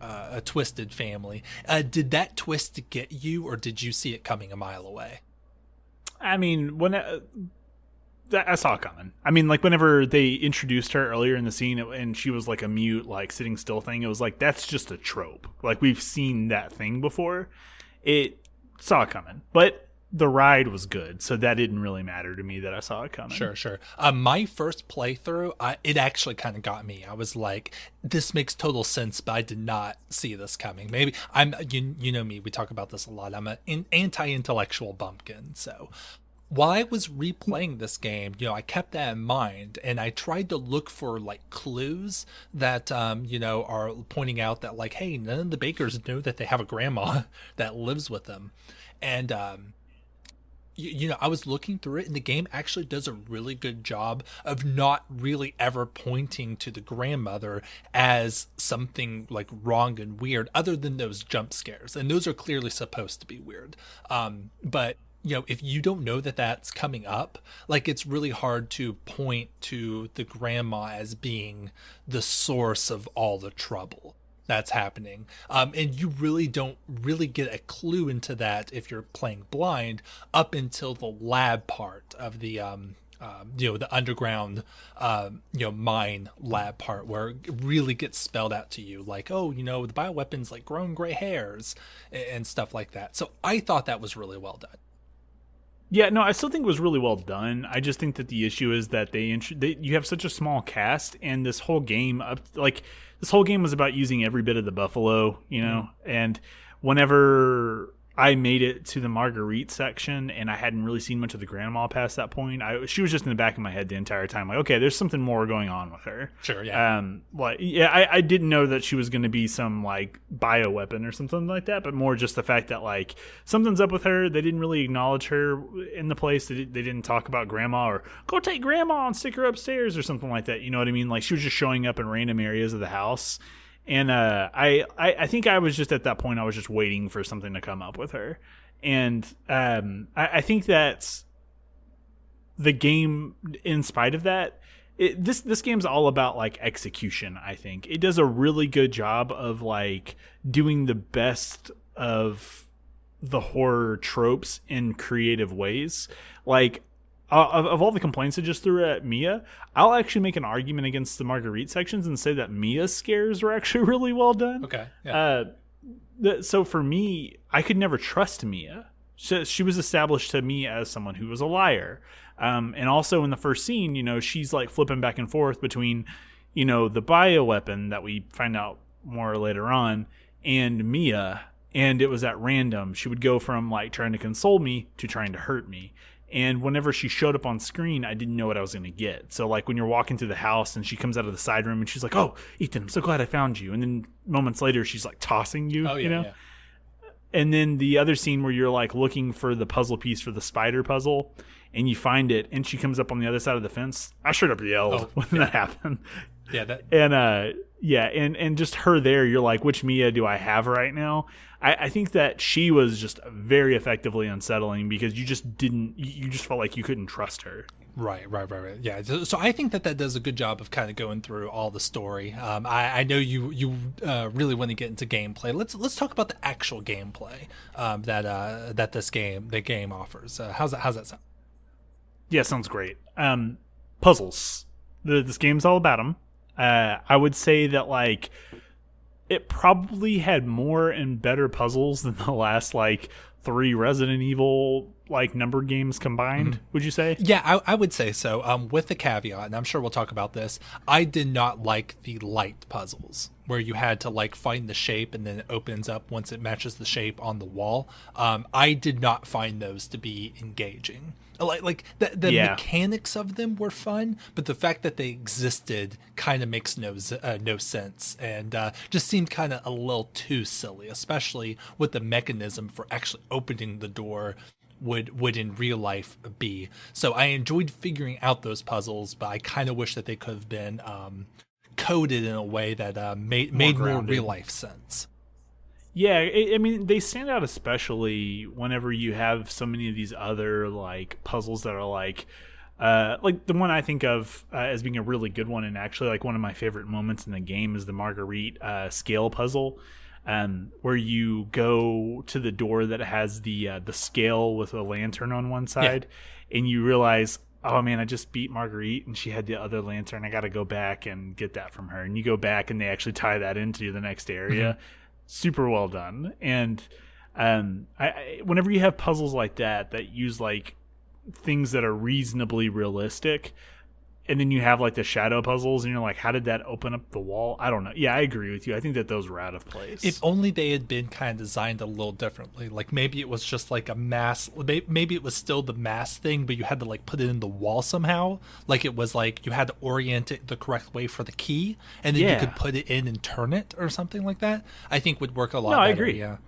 a twisted family. Did that twist get you, or did you see it coming a mile away?
I mean, I saw it coming. I mean, whenever they introduced her earlier in the scene and she was like a mute, sitting still thing, it was like, that's just a trope. We've seen that thing before. It saw it coming. But the ride was good, so that didn't really matter to me that I saw it coming.
Sure. My first playthrough, it actually kind of got me. I was like, this makes total sense, but I did not see this coming. Maybe you know me, we talk about this a lot. I'm an anti-intellectual bumpkin. So while I was replaying this game, I kept that in mind, and I tried to look for like clues that, are pointing out that like, hey, none of the bakers know that they have a grandma that lives with them. And, I was looking through it, and the game actually does a really good job of not really ever pointing to the grandmother as something like wrong and weird, other than those jump scares. And those are clearly supposed to be weird. But if you don't know that that's coming up, like, it's really hard to point to the grandma as being the source of all the trouble that's happening. And you really don't really get a clue into that if you're playing blind up until the lab part of the the underground mine lab part, where it really gets spelled out to you, like, oh, the bioweapons like growing gray hairs and stuff like that. So I thought that was really well done.
Yeah, no, I still think it was really well done. I just think that the issue is that you have such a small cast, and this whole game was about using every bit of the buffalo, and whenever I made it to the Marguerite section and I hadn't really seen much of the grandma past that point, she was just in the back of my head the entire time, like, okay, there's something more going on with her.
Sure, yeah.
I didn't know that she was going to be some like bioweapon or something like that, but more just the fact that like something's up with her. They didn't really acknowledge her in the place. They didn't talk about grandma or go take grandma and stick her upstairs or something like that. You know what I mean? Like, she was just showing up in random areas of the house. And I think I was just at that point, I was just waiting for something to come up with her. And I think that the game, in spite of that, this game's all about like execution. I think it does a really good job of like doing the best of the horror tropes in creative ways. Like, of all the complaints I just threw at Mia, I'll actually make an argument against the Marguerite sections and say that Mia's scares were actually really well done.
Okay. Yeah.
So for me, I could never trust Mia. She was established to me as someone who was a liar. And also in the first scene, she's like flipping back and forth between, the bioweapon that we find out more later on and Mia. And it was at random. She would go from like trying to console me to trying to hurt me. And whenever she showed up on screen, I didn't know what I was going to get. So like when you're walking through the house and she comes out of the side room and she's like, oh, Ethan, I'm so glad I found you. And then moments later, she's like tossing you,
Yeah.
And then the other scene where you're like looking for the puzzle piece for the spider puzzle and you find it and she comes up on the other side of the fence. I straight up yelled when that happened.
Yeah.
And just her there, you're like, which Mia do I have right now? I think that she was just very effectively unsettling because you just felt like you couldn't trust her.
Right. Yeah. So I think that does a good job of kind of going through all the story. I know you really want to get into gameplay. Let's talk about the actual gameplay that the game offers. How's that sound?
Yeah, sounds great. Puzzles. This game's all about them. I would say that like it probably had more and better puzzles than the last like 3 Resident Evil like numbered games combined. Would you say?
Yeah, I would say so. With the caveat, and I'm sure we'll talk about this, I did not like the light puzzles where you had to like find the shape and then it opens up once it matches the shape on the wall. I did not find those to be engaging. Like the mechanics of them were fun, but the fact that they existed kind of makes no sense, and just seemed kind of a little too silly, especially with the mechanism for actually opening the door would in real life be. So I enjoyed figuring out those puzzles, but I kind of wish that they could have been coded in a way that made more real life sense.
Yeah, I mean, they stand out especially whenever you have so many of these other like puzzles that are like the one I think of as being a really good one, and actually like one of my favorite moments in the game is the Marguerite scale puzzle, where you go to the door that has the scale with a lantern on one side, and you realize, oh man, I just beat Marguerite and she had the other lantern. I got to go back and get that from her. And you go back and they actually tie that into the next area. Super well done. And Whenever you have puzzles like that use like things that are reasonably realistic, and then you have like the shadow puzzles and you're like, how did that open up the wall? I don't know. Yeah, I agree with you. I think that those were out of place.
If only they had been kind of designed a little differently. Like maybe it was just like a mass, maybe it was still the mass thing, but you had to like put it in the wall somehow. Like it was like you had to orient it the correct way for the key, and then you could put it in and turn it or something like that. I think would work a lot better.
I agree.
Yeah.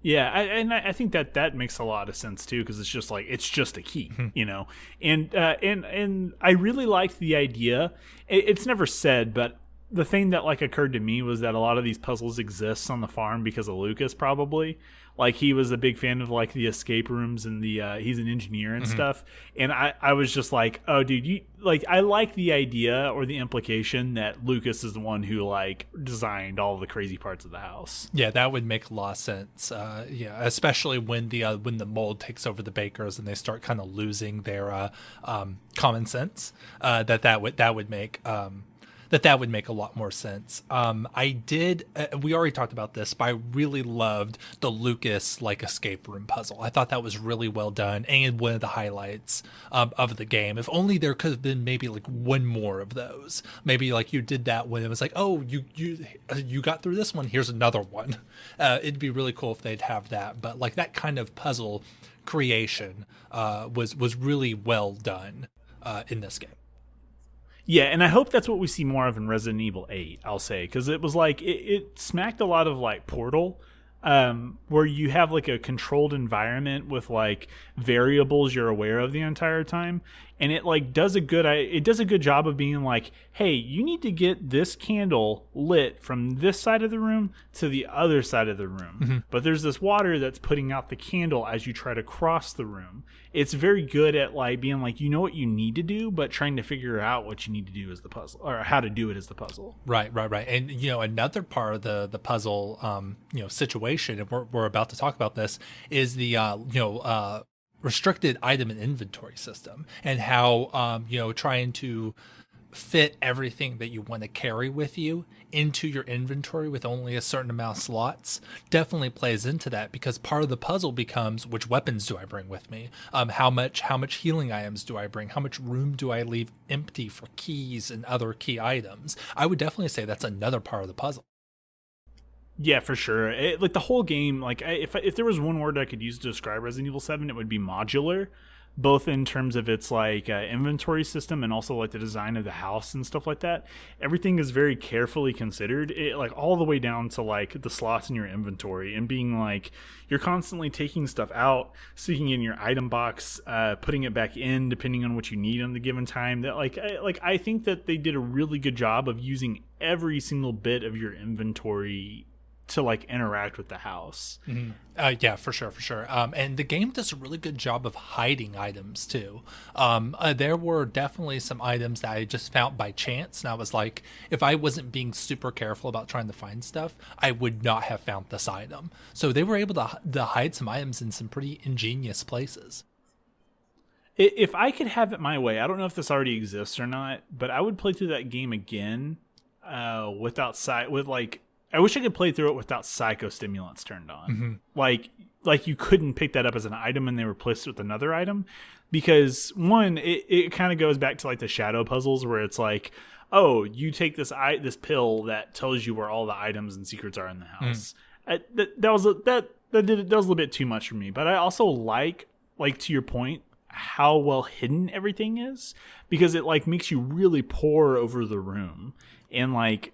Yeah, I think that makes a lot of sense too, because it's just like it's just a key, you know, and I really liked the idea. It's never said, but the thing that like occurred to me was that a lot of these puzzles exist on the farm because of Lucas, probably. Like he was a big fan of like the escape rooms and the he's an engineer and stuff, and I was just like, oh dude, you like, I like the idea or the implication that Lucas is the one who like designed all the crazy parts of the house.
Yeah, that would make a lot of sense. Yeah, especially when the mold takes over the bakers and they start kind of losing their common sense. That would make that would make a lot more sense. I did. We already talked about this, but I really loved the Lucas like escape room puzzle. I thought that was really well done and one of the highlights of the game. If only there could have been maybe like one more of those. Maybe like you did that when it was like, oh, you got through this one. Here's another one. It'd be really cool if they'd have that. But like that kind of puzzle creation was really well done in this game.
Yeah, and I hope that's what we see more of in Resident Evil 8, I'll say, because it was like, it smacked a lot of like Portal, where you have like a controlled environment with like variables you're aware of the entire time, and it like does a good job of being like, hey, you need to get this candle lit from this side of the room to the other side of the room, but there's this water that's putting out the candle as you try to cross the room. It's very good at like being like, you know what you need to do, but trying to figure out what you need to do is the puzzle, or how to do it is the puzzle.
Right. And you know, another part of the puzzle situation, and we're about to talk about this, is the restricted item and inventory system, and how trying to fit everything that you want to carry with you into your inventory with only a certain amount of slots definitely plays into that, because part of the puzzle becomes, which weapons do I bring with me? How much healing items do I bring? How much room do I leave empty for keys and other key items? I would definitely say that's another part of the puzzle.
Yeah, for sure. Like the whole game, like if there was one word I could use to describe Resident Evil 7, it would be modular, both in terms of its like inventory system and also like the design of the house and stuff like that. Everything is very carefully considered, like all the way down to like the slots in your inventory, and being like you're constantly taking stuff out, sticking in your item box, putting it back in depending on what you need on the given time. That I think that they did a really good job of using every single bit of your inventory to like interact with the house.
Yeah, for sure. And the game does a really good job of hiding items too. There were definitely some items that I just found by chance, and I was like, if I wasn't being super careful about trying to find stuff, I would not have found this item. So they were able to hide some items in some pretty ingenious places.
If I could have it my way, I don't know if this already exists or not, but I would play through that game again I wish I could play through it without psychostimulants turned on. Like you couldn't pick that up as an item and they replaced it with another item, because one, it kind of goes back to like the shadow puzzles where it's like, oh, you take this pill that tells you where all the items and secrets are in the house. That was a little bit too much for me. But I also like to your point, how well hidden everything is, because it like makes you really pore over the room, and like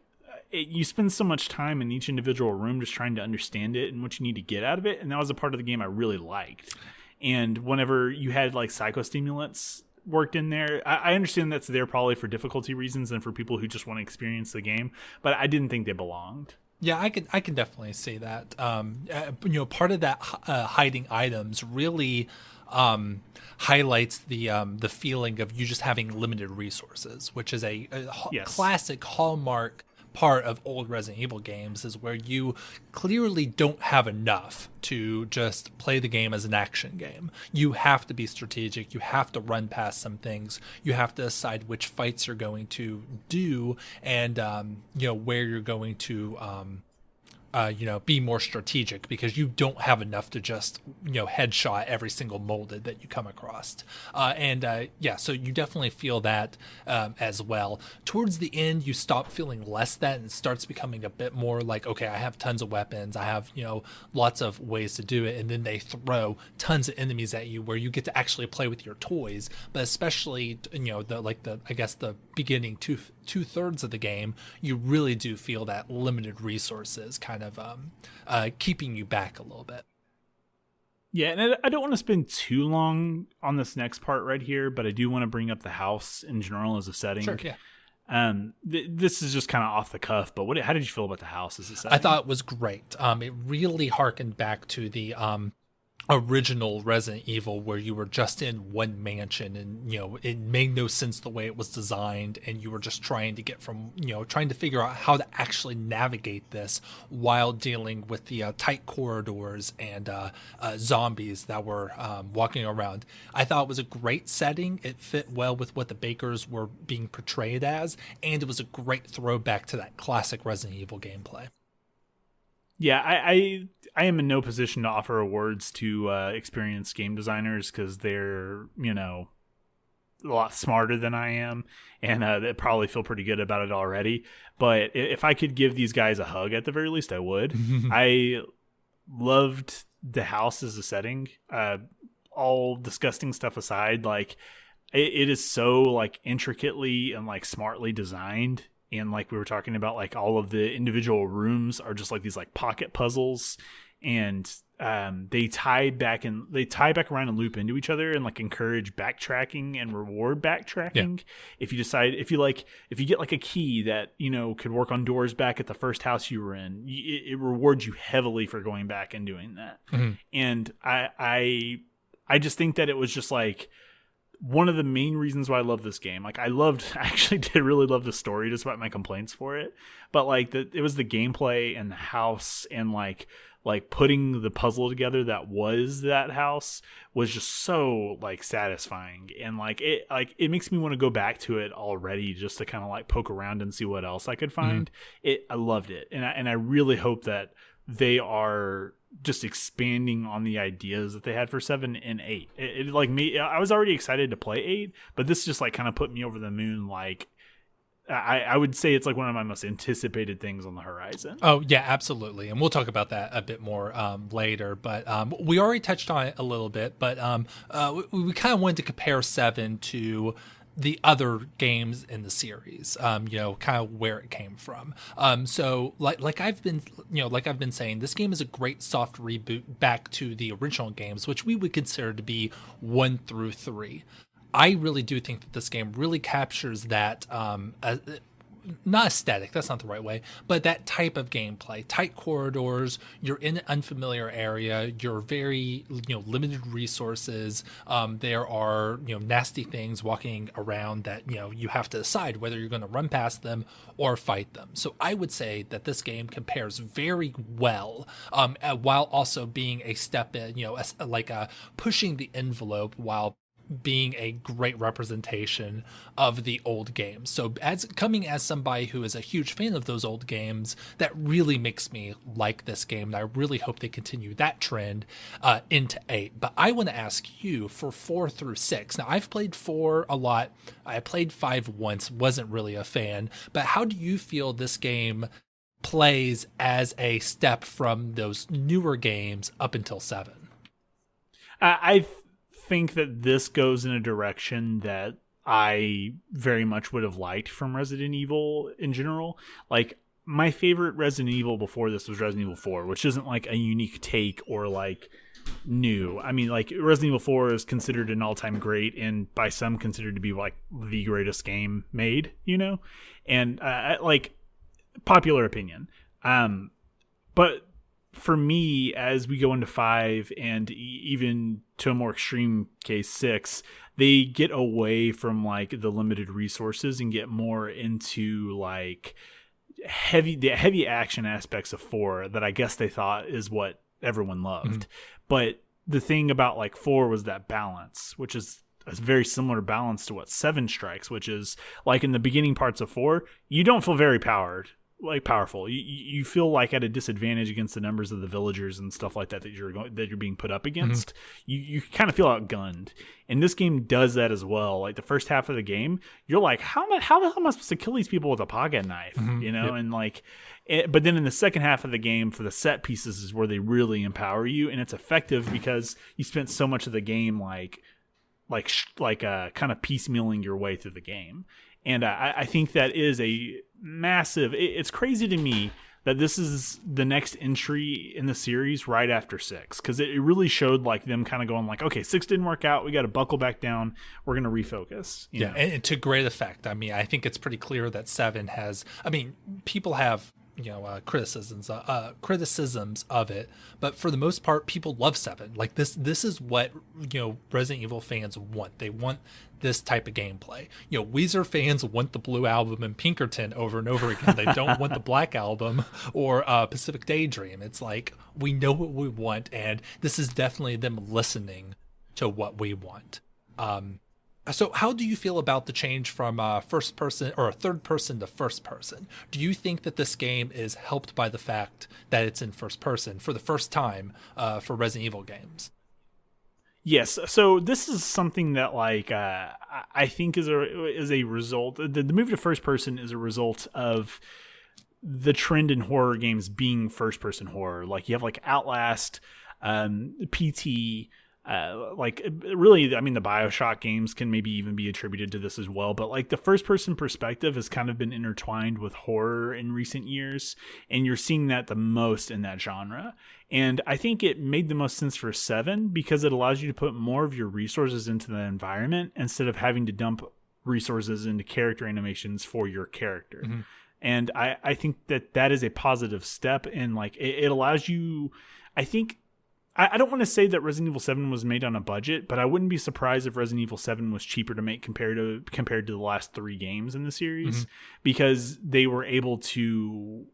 you spend so much time in each individual room just trying to understand it and what you need to get out of it. And that was a part of the game I really liked. And whenever you had like psychostimulants worked in there, I understand that's there probably for difficulty reasons and for people who just want to experience the game, but I didn't think they belonged.
Yeah, I can definitely see that. Part of that hiding items really highlights the feeling of you just having limited resources, which is a classic hallmark part of old Resident Evil games, is where you clearly don't have enough to just play the game as an action game. You have to be strategic. You have to run past some things. You have to decide which fights you're going to do, and where you're going to be more strategic because you don't have enough to just, headshot every single molded that you come across. So you definitely feel that as well. Towards the end, you stop feeling less that and it starts becoming a bit more like, okay, I have tons of weapons. I have, lots of ways to do it. And then they throw tons of enemies at you where you get to actually play with your toys. But especially, the beginning two-thirds of the game, you really do feel that limited resources kind of keeping you back a little bit.
Yeah, and I don't want to spend too long on this next part right here, but I do want to bring up the house in general as a setting.
Sure, yeah.
This is just kind of off the cuff, but how did you feel about the house as a setting?
I thought it was great. It really harkened back to the original Resident Evil where you were just in one mansion and it made no sense the way it was designed and you were just trying to get from trying to figure out how to actually navigate this while dealing with the tight corridors and zombies that were walking around. I thought it was a great setting. It fit well with what the Bakers were being portrayed as, and it was a great throwback to that classic Resident Evil gameplay.
Yeah, I am in no position to offer awards to experienced game designers because they're, a lot smarter than I am, and they probably feel pretty good about it already. But if I could give these guys a hug at the very least, I would. I loved the house as a setting. All disgusting stuff aside, like it is so like intricately and like smartly designed. And like we were talking about, like all of the individual rooms are just like these like pocket puzzles, and they tie back around and loop into each other and like encourage backtracking and reward backtracking. Yeah. If you get like a key that could work on doors back at the first house you were in, it rewards you heavily for going back and doing that. Mm-hmm. And I just think that it was just like one of the main reasons why I love this game. Like I actually did really love the story despite my complaints for it. But like it was the gameplay and the house and like putting the puzzle together that was that house was just so like satisfying. And it makes me want to go back to it already just to kind of like poke around and see what else I could find. Mm-hmm. I loved it. And I really hope that they are just expanding on the ideas that they had for 7 and 8. It like me, I was already excited to play 8, but this just like kind of put me over the moon. Like I would say it's like one of my most anticipated things on the horizon.
Oh yeah, absolutely. And we'll talk about that a bit more later, but we already touched on it a little bit, but we kind of wanted to compare 7 to the other games in the series, kind of where it came from. So like I've been saying, this game is a great soft reboot back to the original games, which we would consider to be 1 through 3. I really do think that this game really captures that, not aesthetic, that's not the right way, but that type of gameplay. Tight corridors, you're in an unfamiliar area, you're very limited resources, there are nasty things walking around that you have to decide whether you're going to run past them or fight them. So I would say that this game compares very well, while also being a step in, pushing the envelope while being a great representation of the old games. So coming as somebody who is a huge fan of those old games, that really makes me like this game. And I really hope they continue that trend into 8. But I want to ask you for 4 through 6. Now I've played 4 a lot. I played 5 once, wasn't really a fan. But how do you feel this game plays as a step from those newer games up until 7?
I think that this goes in a direction that I very much would have liked from Resident Evil in general. Like my favorite Resident Evil before this was Resident Evil 4, which isn't like a unique take or like new. I mean, like Resident Evil 4 is considered an all-time great and by some considered to be like the greatest game made, and like popular opinion. But for me, as we go into 5 and even to a more extreme case 6, they get away from like the limited resources and get more into like the heavy action aspects of 4 that I guess they thought is what everyone loved. Mm-hmm. But the thing about like 4 was that balance, which is a very similar balance to what 7 strikes, which is like in the beginning parts of 4, you don't feel very powered like powerful. You feel like at a disadvantage against the numbers of the villagers and stuff like that that you're being put up against. You kind of feel outgunned, and this game does that as well. Like the first half of the game, you're like, how the hell am I supposed to kill these people with a pocket knife? And like, but then in the second half of the game, for the set pieces, is where they really empower you, and it's effective because you spent so much of the game kind of piecemealing your way through the game. And I think that is a massive. It's crazy to me that this is the next entry in the series right after 6, because it really showed like them kind of going like, okay, 6 didn't work out, we got to buckle back down, we're going to refocus. You know?
And to great effect. I mean, I think it's pretty clear that 7 has. I mean, people have criticisms of it, but for the most part, people love 7. Like this is what Resident Evil fans want. They want this type of gameplay. Weezer fans want the Blue Album and Pinkerton over and over again. They don't want the Black Album or Pacific Daydream. It's like, we know what we want, and this is definitely them listening to what we want. So how do you feel about the change from first person or third person to first person? Do you think that this game is helped by the fact that it's in first person for the first time for Resident Evil games?
Yes. So this is something that I think is a result. The move to first person is a result of the trend in horror games being first person horror. Like you have like Outlast, PT. Really, I mean, the BioShock games can maybe even be attributed to this as well, but like the first person perspective has kind of been intertwined with horror in recent years, and you're seeing that the most in that genre. And I think it made the most sense for 7 because it allows you to put more of your resources into the environment instead of having to dump resources into character animations for your character. And I think that is a positive step, and like it allows you, I think, I don't want to say that Resident Evil 7 was made on a budget, but I wouldn't be surprised if Resident Evil 7 was cheaper to make compared to the last 3 games in the series, because they were able to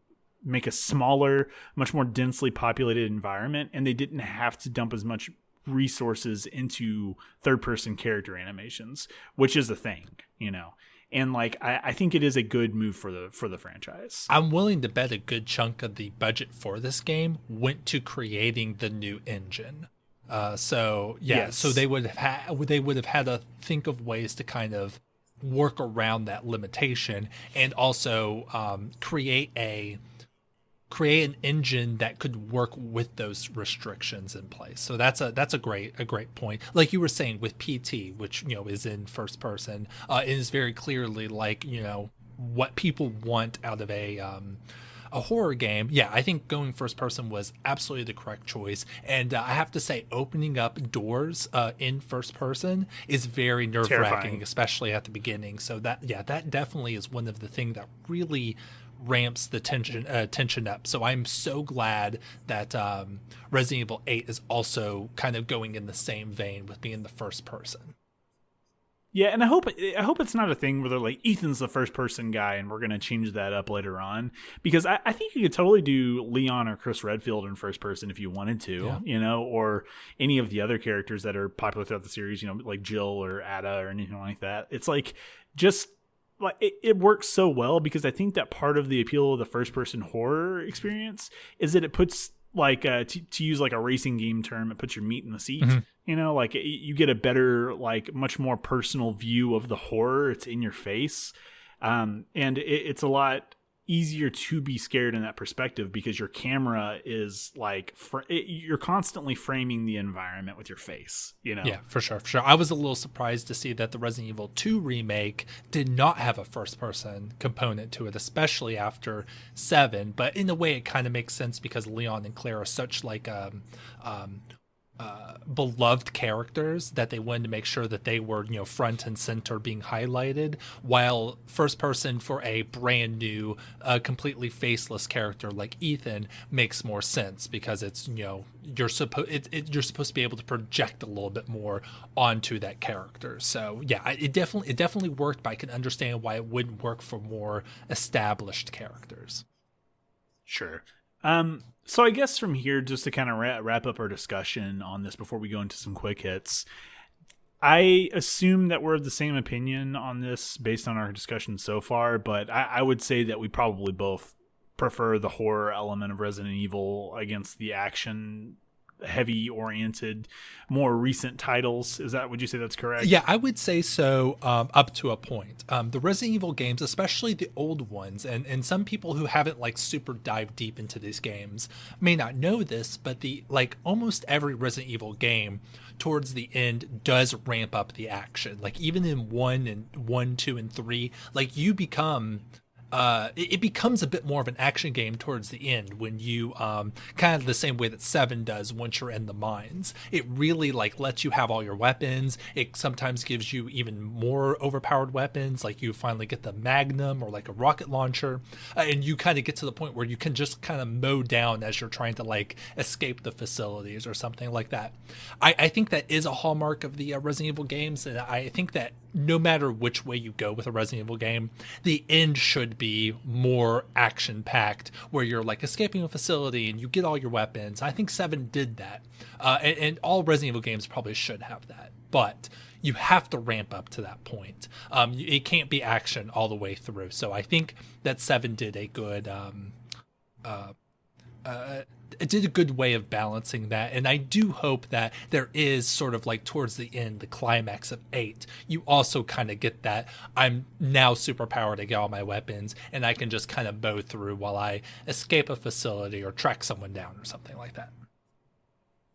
make a smaller, much more densely populated environment, and they didn't have to dump as much resources into third-person character animations, which is a thing, And like I think it is a good move for the franchise.
I'm willing to bet a good chunk of the budget for this game went to creating the new engine. So they would have had to think of ways to kind of work around that limitation, and also create an engine that could work with those restrictions in place. So that's a great point. Like you were saying with PT, which is in first person, it is very clearly like what people want out of a horror game. Yeah, I think going first person was absolutely the correct choice. And I have to say, opening up doors in first person is very nerve-wracking, especially at the beginning. So that definitely is one of the things that really ramps the tension up. So I'm so glad that Resident Evil 8 is also kind of going in the same vein with being the first person.
Yeah, and I hope it's not a thing where they're like, Ethan's the first person guy and we're going to change that up later on, because I think you could totally do Leon or Chris Redfield in first person if you wanted to, or any of the other characters that are popular throughout the series, like Jill or Ada or anything like that. It's like, just like it works so well, because I think that part of the appeal of the first person horror experience is that it puts like to use like a racing game term, it puts your meat in the seat. Like you get a better, like much more personal view of the horror. It's in your face, and it's a lot easier to be scared in that perspective, because your camera is like you're constantly framing the environment with your face.
Yeah, for sure. I was a little surprised to see that the Resident Evil 2 remake did not have a first person component to it, especially after 7, but in a way it kind of makes sense, because Leon and Claire are such like beloved characters that they wanted to make sure that they were front and center being highlighted, while first person for a brand new completely faceless character like Ethan makes more sense, because it's you're supposed to be able to project a little bit more onto that character. So yeah, it definitely worked, but I can understand why it wouldn't work for more established characters.
Sure. So I guess from here, just to kind of wrap up our discussion on this before we go into some quick hits, I assume that we're of the same opinion on this based on our discussion so far, but I would say that we probably both prefer the horror element of Resident Evil against the action heavy oriented more recent titles. Would you say that's correct?
Yeah, I would say so, up to a point. The Resident Evil games, especially the old ones, and some people who haven't like super dived deep into these games may not know this, but the like almost every Resident Evil game towards the end does ramp up the action. Like even in 1, 2, and 3, like you become it becomes a bit more of an action game towards the end when you kind of the same way that 7 does once you're in the mines. It really like lets you have all your weapons. It sometimes gives you even more overpowered weapons, like you finally get the Magnum or like a rocket launcher, and you kind of get to the point where you can just kind of mow down as you're trying to like escape the facilities or something like that. I think that is a hallmark of the Resident Evil games, and I think that no matter which way you go with a Resident Evil game, the end should be more action-packed, where you're like escaping a facility and you get all your weapons. I think 7 did that, and all Resident Evil games probably should have that, but you have to ramp up to that point. It can't be action all the way through. So I think that 7 did a good it did a good way of balancing that, and I do hope that there is sort of like towards the end, the climax of 8, you also kind of get that I'm now super powered to get all my weapons and I can just kind of mow through while I escape a facility or track someone down or something like that.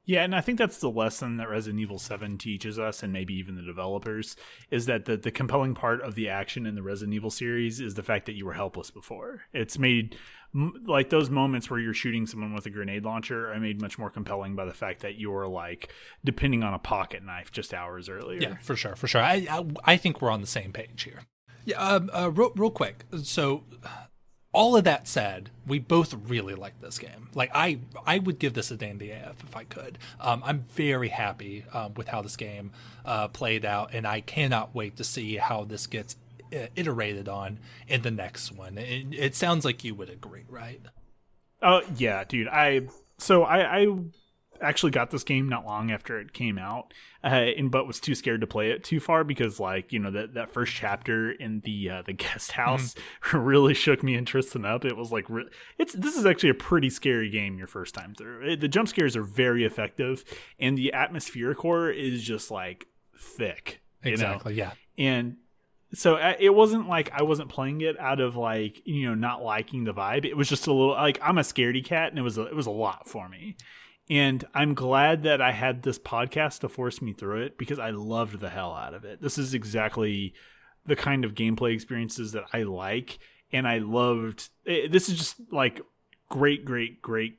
Yeah, and I think that's the lesson that Resident Evil 7 teaches us, and maybe even the developers, is that the compelling part of the action in the Resident Evil series is the fact that you were helpless before. It's made, like those moments where you're shooting someone with a grenade launcher are made much more compelling by the fact that you're like depending on a pocket knife just hours earlier.
Yeah, for sure. I think we're on the same page here. Yeah, real quick. So all of that said, we both really like this game. Like I would give this a Dandy AF if I could. I'm very happy with how this game played out, and I cannot wait to see how this gets iterated on in the next one. It sounds like you would agree, right?
Oh yeah, dude. I actually got this game not long after it came out, but was too scared to play it too far because, like, you know, that first chapter in the guest house really shook me and Tristan up. It was like this is actually a pretty scary game your first time through. The jump scares are very effective, and the atmospheric horror is just like thick.
Exactly.
You know?
Yeah.
And so it wasn't like I wasn't playing it out of like, you know, not liking the vibe. It was just a little like I'm a scaredy cat, and it was a lot for me. And I'm glad that I had this podcast to force me through it because I loved the hell out of it. This is exactly the kind of gameplay experiences that I like, and I loved. This is just like great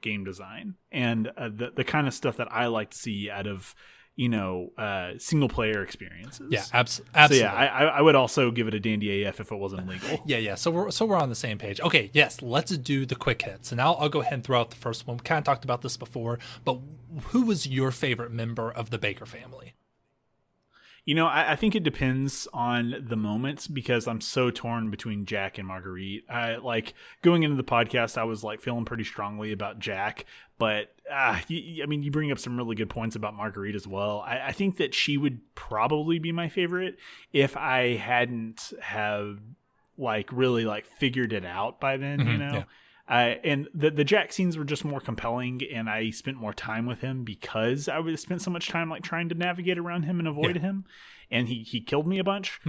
game design, and the kind of stuff that I like to see out of, you know, single player experiences.
Yeah, absolutely.
So yeah, I would also give it a Dandy AF if it wasn't legal.
Yeah. So we're on the same page. Okay, yes, let's do the quick hits, and I'll go ahead and throw out the first one. We kind of talked about this before, but who was your favorite member of the Baker family?
You know, I think it depends on the moments because I'm so torn between Jack and Marguerite. I like going into the podcast, I was like feeling pretty strongly about Jack, but you bring up some really good points about Marguerite as well. I think that she would probably be my favorite if I hadn't have like really like figured it out by then, you know? Yeah. And the Jack scenes were just more compelling, and I spent more time with him because I would spent so much time like trying to navigate around him and avoid him, and he killed me a bunch.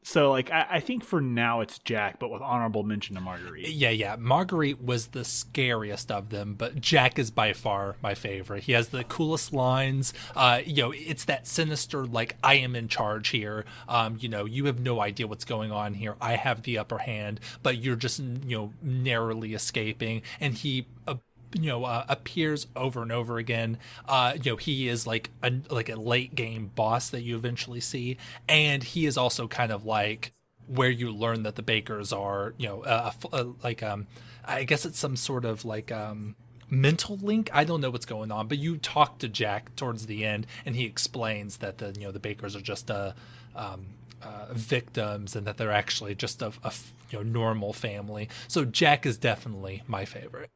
So like I think for now it's Jack, but with honorable mention to Marguerite.
Yeah. Marguerite was the scariest of them, but Jack is by far my favorite. He has the coolest lines. It's that sinister, like, I am in charge here. You have no idea what's going on here. I have the upper hand, but you're just, narrowly escaping. And he appears over and over again. He is like a late game boss that you eventually see, and he is also kind of like where you learn that the Bakers are, I guess it's some sort of like mental link. I don't know what's going on, but you talk to Jack towards the end, and he explains that the Bakers are just victims, and that they're actually just a normal family. So Jack is definitely my favorite.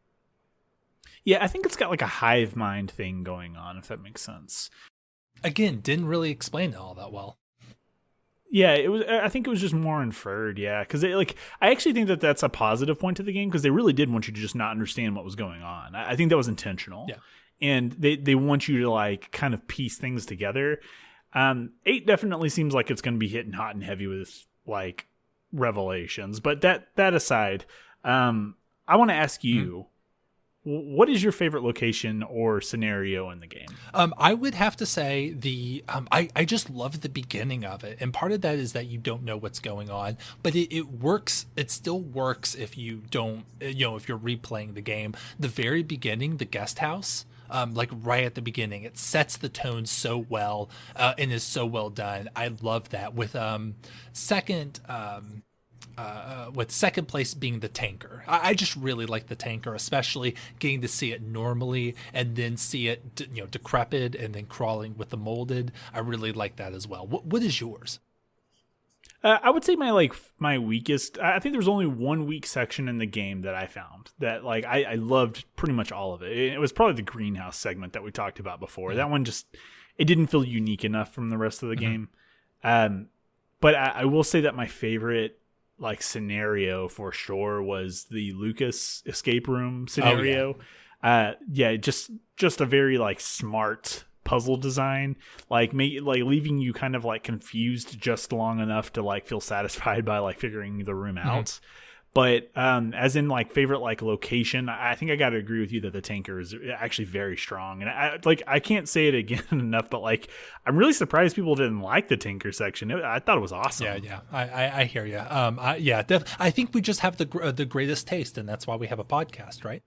Yeah, I think it's got like a hive mind thing going on, if that makes sense.
Again, didn't really explain it all that well.
Yeah, it was. I think it was just more inferred. Yeah, because like I actually think that that's a positive point to the game because they really did want you to just not understand what was going on. I think that was intentional.
Yeah.
And they want you to like kind of piece things together. 8 definitely seems like it's going to be hitting hot and heavy with like revelations. But that aside, I want to ask you, what is your favorite location or scenario in the game?
I would have to say I just love the beginning of it, and part of that is that you don't know what's going on, but it works. It still works if you don't, if you're replaying the game. The very beginning, the guest house. Like right at the beginning, it sets the tone so well and is so well done. I love that. Second place being the tanker. I just really like the tanker, especially getting to see it normally and then see it decrepit and then crawling with the molded. I really like that as well. What is yours?
I would say my weakest. I think there's only one weak section in the game that I found that like I loved pretty much all of it. It was probably the greenhouse segment that we talked about before. That one it didn't feel unique enough from the rest of the game. But I will say that my favorite like scenario for sure was the Lucas escape room scenario. Oh, yeah. Just a very like smart puzzle design, like leaving you kind of like confused just long enough to like feel satisfied by like figuring the room out. But as in like favorite like location, I think I got to agree with you that the tanker is actually very strong, and I can't say it again enough. But like I'm really surprised people didn't like the tanker section. I thought it was awesome.
Yeah, I hear you. I think we just have the greatest taste, and that's why we have a podcast, right?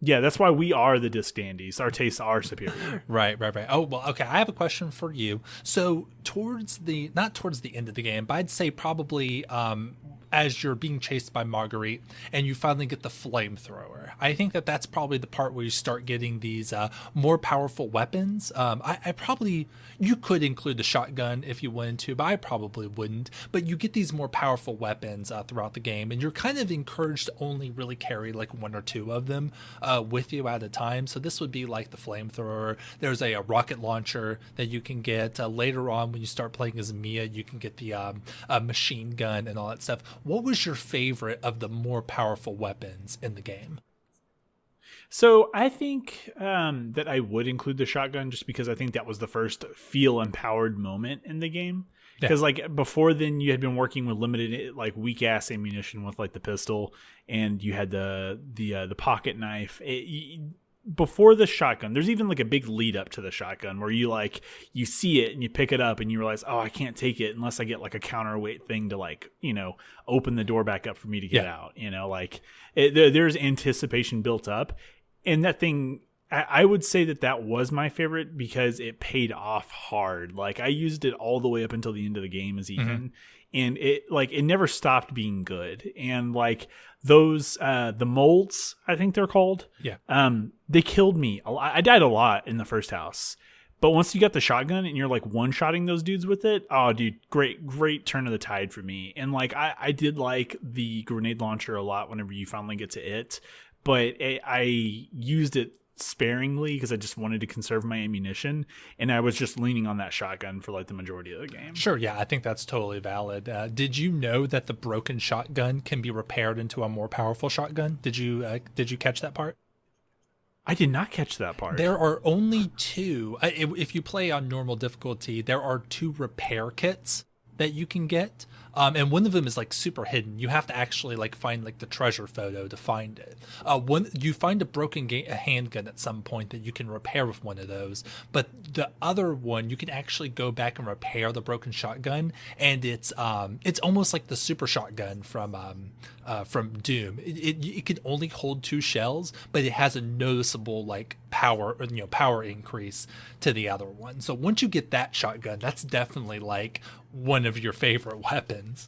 Yeah, that's why we are the disc dandies. Our tastes are superior.
Right. Oh, well, okay. I have a question for you. So not towards the end of the game, but I'd say probably as you're being chased by Marguerite and you finally get the flamethrower. I think that's probably the part where you start getting these more powerful weapons. You could include the shotgun if you wanted to, but I probably wouldn't. But you get these more powerful weapons throughout the game, and you're kind of encouraged to only really carry like 1 or 2 of them with you at a time. So this would be like the flamethrower. There's a rocket launcher that you can get later on when you start playing as Mia. You can get the machine gun and all that stuff. What was your favorite of the more powerful weapons in the game?
So I think that I would include the shotgun just because I think that was the first feel empowered moment in the game. Because like before then you had been working with limited like weak ass ammunition with like the pistol, and you had the pocket knife. Before the shotgun, there's even like a big lead up to the shotgun where you see it and you pick it up and you realize, oh, I can't take it unless I get like a counterweight thing to like, open the door back up for me to get out. There's anticipation built up, and that thing, I would say that was my favorite because it paid off hard. Like I used it all the way up until the end of the game as Ethan. And it never stopped being good. And like those the molds, I think they're called.
Yeah.
They killed me. I died a lot in the first house. But once you got the shotgun and you're like one-shotting those dudes with it, oh dude, great turn of the tide for me. And like I did like the grenade launcher a lot whenever you finally get to it. But I used it sparingly because I just wanted to conserve my ammunition, and I was just leaning on that shotgun for like the majority of the game.
Sure, yeah, I think that's totally valid. Did you know that the broken shotgun can be repaired into a more powerful shotgun? Did you catch that part?
I did not catch that part.
There are only 2. If you play on normal difficulty, there are 2 repair kits that you can get. And one of them is like super hidden. You have to actually like find like the treasure photo to find it. You find a broken handgun at some point that you can repair with one of those. But the other one, you can actually go back and repair the broken shotgun, and it's almost like the super shotgun from Doom. It can only hold 2 shells, but it has a noticeable like power increase to the other one. So once you get that shotgun, that's definitely like one of your favorite weapons.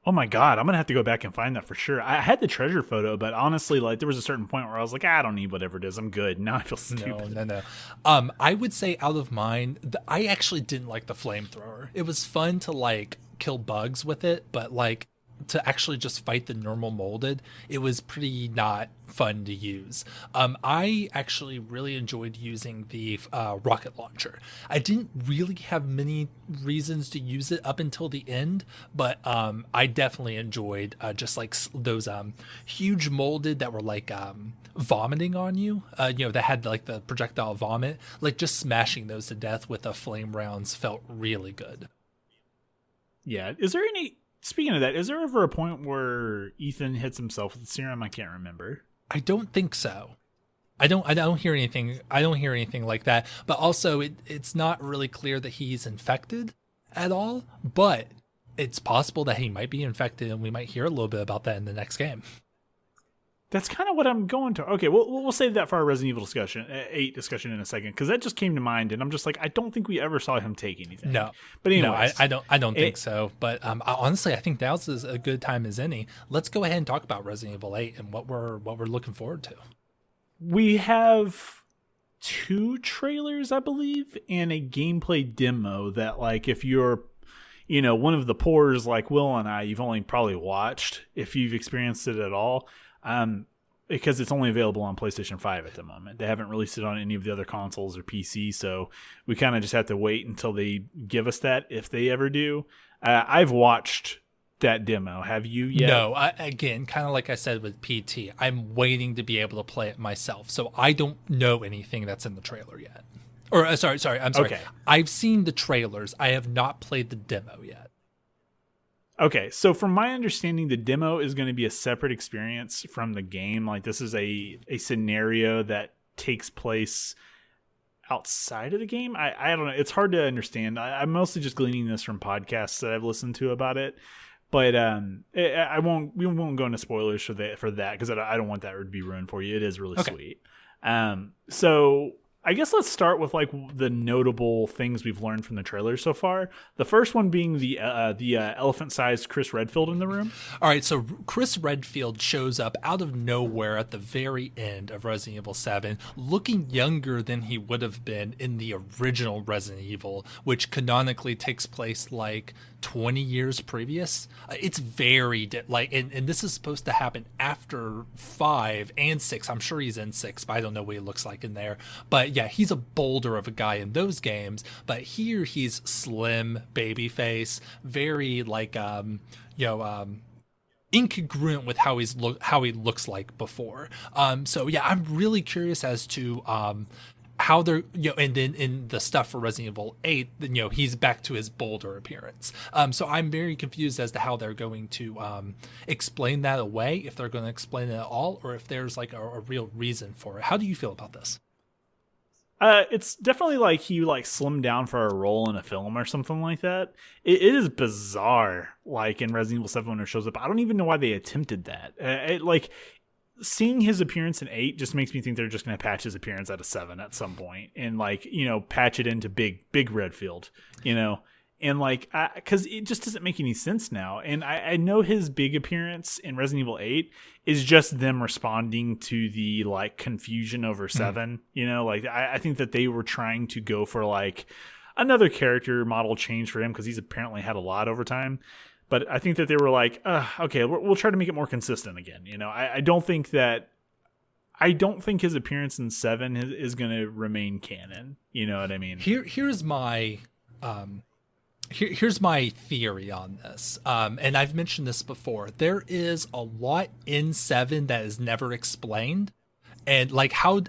Oh my god, I'm gonna have to go back and find that for sure. I had the treasure photo, but honestly, like there was a certain point where I was like, I don't need whatever it is. I'm good. Now I feel stupid.
No. I would say out of mine, I actually didn't like the flamethrower. It was fun to like kill bugs with it, but like to actually just fight the normal molded, it was pretty not fun to use. I actually really enjoyed using the rocket launcher. I didn't really have many reasons to use it up until the end, but I definitely enjoyed just like those huge molded that were like vomiting on you, that had like the projectile vomit, like just smashing those to death with the flame rounds felt really good.
Yeah. Speaking of that, is there ever a point where Ethan hits himself with the serum? I can't remember.
I don't think so. I don't hear anything. I don't hear anything like that. But also, it's not really clear that he's infected at all. But it's possible that he might be infected, and we might hear a little bit about that in the next game.
That's kind of what I'm going to. Okay, we'll save that for our Resident Evil 8 discussion in a second, because that just came to mind, and I'm just like, I don't think we ever saw him take anything.
No,
but anyways,
no, I don't think so. But honestly, I think now's as a good time as any. Let's go ahead and talk about Resident Evil 8 and what we're looking forward to.
We have 2 trailers, I believe, and a gameplay demo that, like, if you're one of the poors like Will and I, you've only probably watched, if you've experienced it at all. Because it's only available on PlayStation 5 at the moment. They haven't released it on any of the other consoles or PC, so we kind of just have to wait until they give us that, if they ever do. I've watched that demo. Have you yet?
No, again, kind of like I said with PT, I'm waiting to be able to play it myself, so I don't know anything that's in the trailer yet. Or, I'm sorry.
Okay.
I've seen the trailers. I have not played the demo yet.
Okay, so from my understanding, the demo is going to be a separate experience from the game. Like, this is a scenario that takes place outside of the game. I don't know. It's hard to understand. I'm mostly just gleaning this from podcasts that I've listened to about it. But we won't go into spoilers for that because I don't want that to be ruined for you. It is really sweet. So I guess let's start with like the notable things we've learned from the trailer so far. The first one being the elephant-sized Chris Redfield in the room.
All right, so Chris Redfield shows up out of nowhere at the very end of Resident Evil 7, looking younger than he would have been in the original Resident Evil, which canonically takes place like 20 years previous. It's very and this is supposed to happen after 5 and 6. I'm sure he's in 6, but I don't know what he looks like in there. But yeah, he's a boulder of a guy in those games, but here he's slim, baby face, very incongruent with how he looks like before. So yeah, I'm really curious as to how they're, and then in the stuff for Resident Evil 8, he's back to his bolder appearance. So I'm very confused as to how they're going to explain that away, if they're going to explain it at all, or if there's like a real reason for it. How do you feel about this?
It's definitely like he slimmed down for a role in a film or something like that. It is bizarre, like in Resident Evil 7 when it shows up. I don't even know why they attempted that. Seeing his appearance in 8 just makes me think they're just going to patch his appearance out of 7 at some point and patch it into big Redfield, and because it just doesn't make any sense now. And I know his big appearance in Resident Evil 8 is just them responding to the confusion over 7. I think that they were trying to go for another character model change for him because he's apparently had a lot over time. But I think that they were like, okay, we'll try to make it more consistent again. I don't think his appearance in 7 is going to remain canon. You know what I mean?
Here's my theory on this. And I've mentioned this before. There is a lot in 7 that is never explained. And how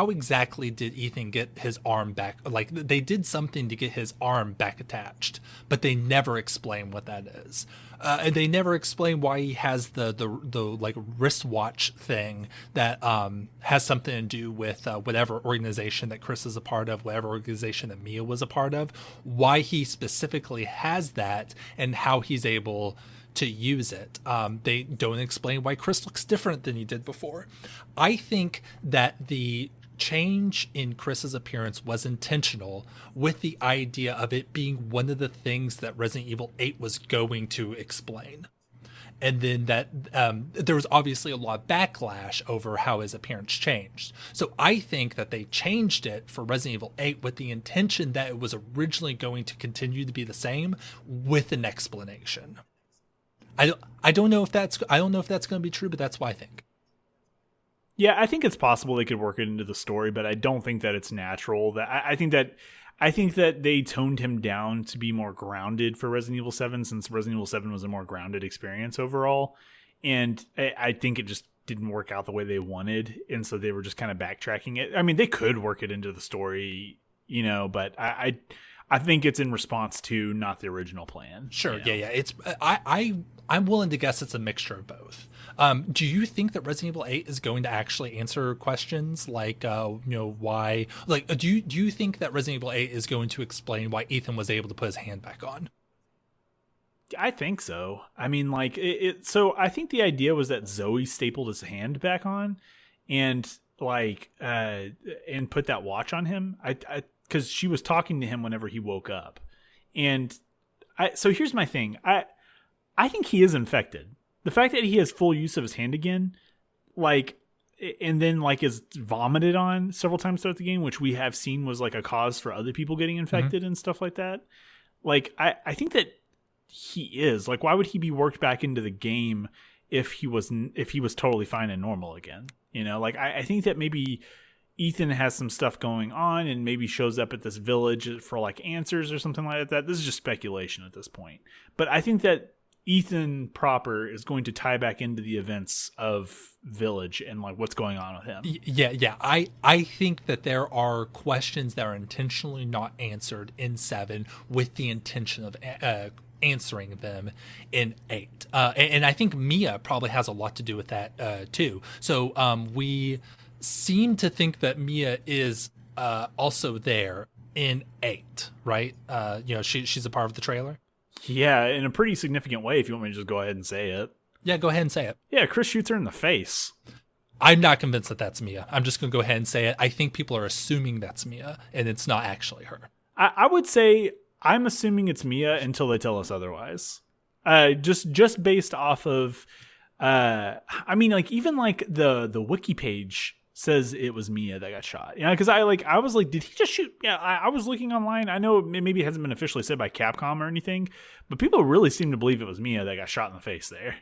exactly did Ethan get his arm back? They did something to get his arm back attached, but they never explain what that is. And they never explain why he has the wristwatch thing that has something to do with whatever organization that Chris is a part of, whatever organization that Mia was a part of. Why he specifically has that and how he's able to use it. They don't explain why Chris looks different than he did before. I think that the change in Chris's appearance was intentional, with the idea of it being one of the things that Resident Evil 8 was going to explain. And then that there was obviously a lot of backlash over how his appearance changed. So I think that they changed it for Resident Evil 8 with the intention that it was originally going to continue to be the same, with an explanation. I don't know if that's going to be true, but that's what I think.
Yeah, I think it's possible they could work it into the story, but I don't think that it's natural. That I think that they toned him down to be more grounded for Resident Evil 7, since Resident Evil 7 was a more grounded experience overall. And I think it just didn't work out the way they wanted, and so they were just kind of backtracking it. I mean, they could work it into the story, but I think it's in response to not the original plan.
Sure, yeah. It's I'm willing to guess it's a mixture of both. Do you think that Resident Evil 8 is going to actually answer questions like, why? Like, do you think that Resident Evil 8 is going to explain why Ethan was able to put his hand back on?
I think so. I mean, like so I think the idea was that Zoe stapled his hand back on, and and put that watch on him. Because she was talking to him whenever he woke up, and so here's my thing. I think he is infected. The fact that he has full use of his hand again, and then is vomited on several times throughout the game, which we have seen was a cause for other people getting infected and stuff like that. I think that he is. Why would he be worked back into the game if he was totally fine and normal again? I think that maybe Ethan has some stuff going on and maybe shows up at this village for answers or something like that. This is just speculation at this point. But I think that Ethan proper is going to tie back into the events of Village and what's going on with him.
Yeah. I think that there are questions that are intentionally not answered in 7 with the intention of answering them in 8. And I think Mia probably has a lot to do with that too. So we seem to think that Mia is also there in 8, right? She's a part of the trailer.
Yeah, in a pretty significant way, if you want me to just go ahead and say it.
Yeah, go ahead and say it.
Yeah, Chris shoots her in the face.
I'm not convinced that that's Mia. I'm just going to go ahead and say it. I think people are assuming that's Mia, and it's not actually her.
I would say I'm assuming it's Mia until they tell us otherwise. Just based off of, even the wiki page says it was Mia that got shot. Because I was like, did he just shoot? Yeah, I was looking online. I know maybe it hasn't been officially said by Capcom or anything, but people really seem to believe it was Mia that got shot in the face there.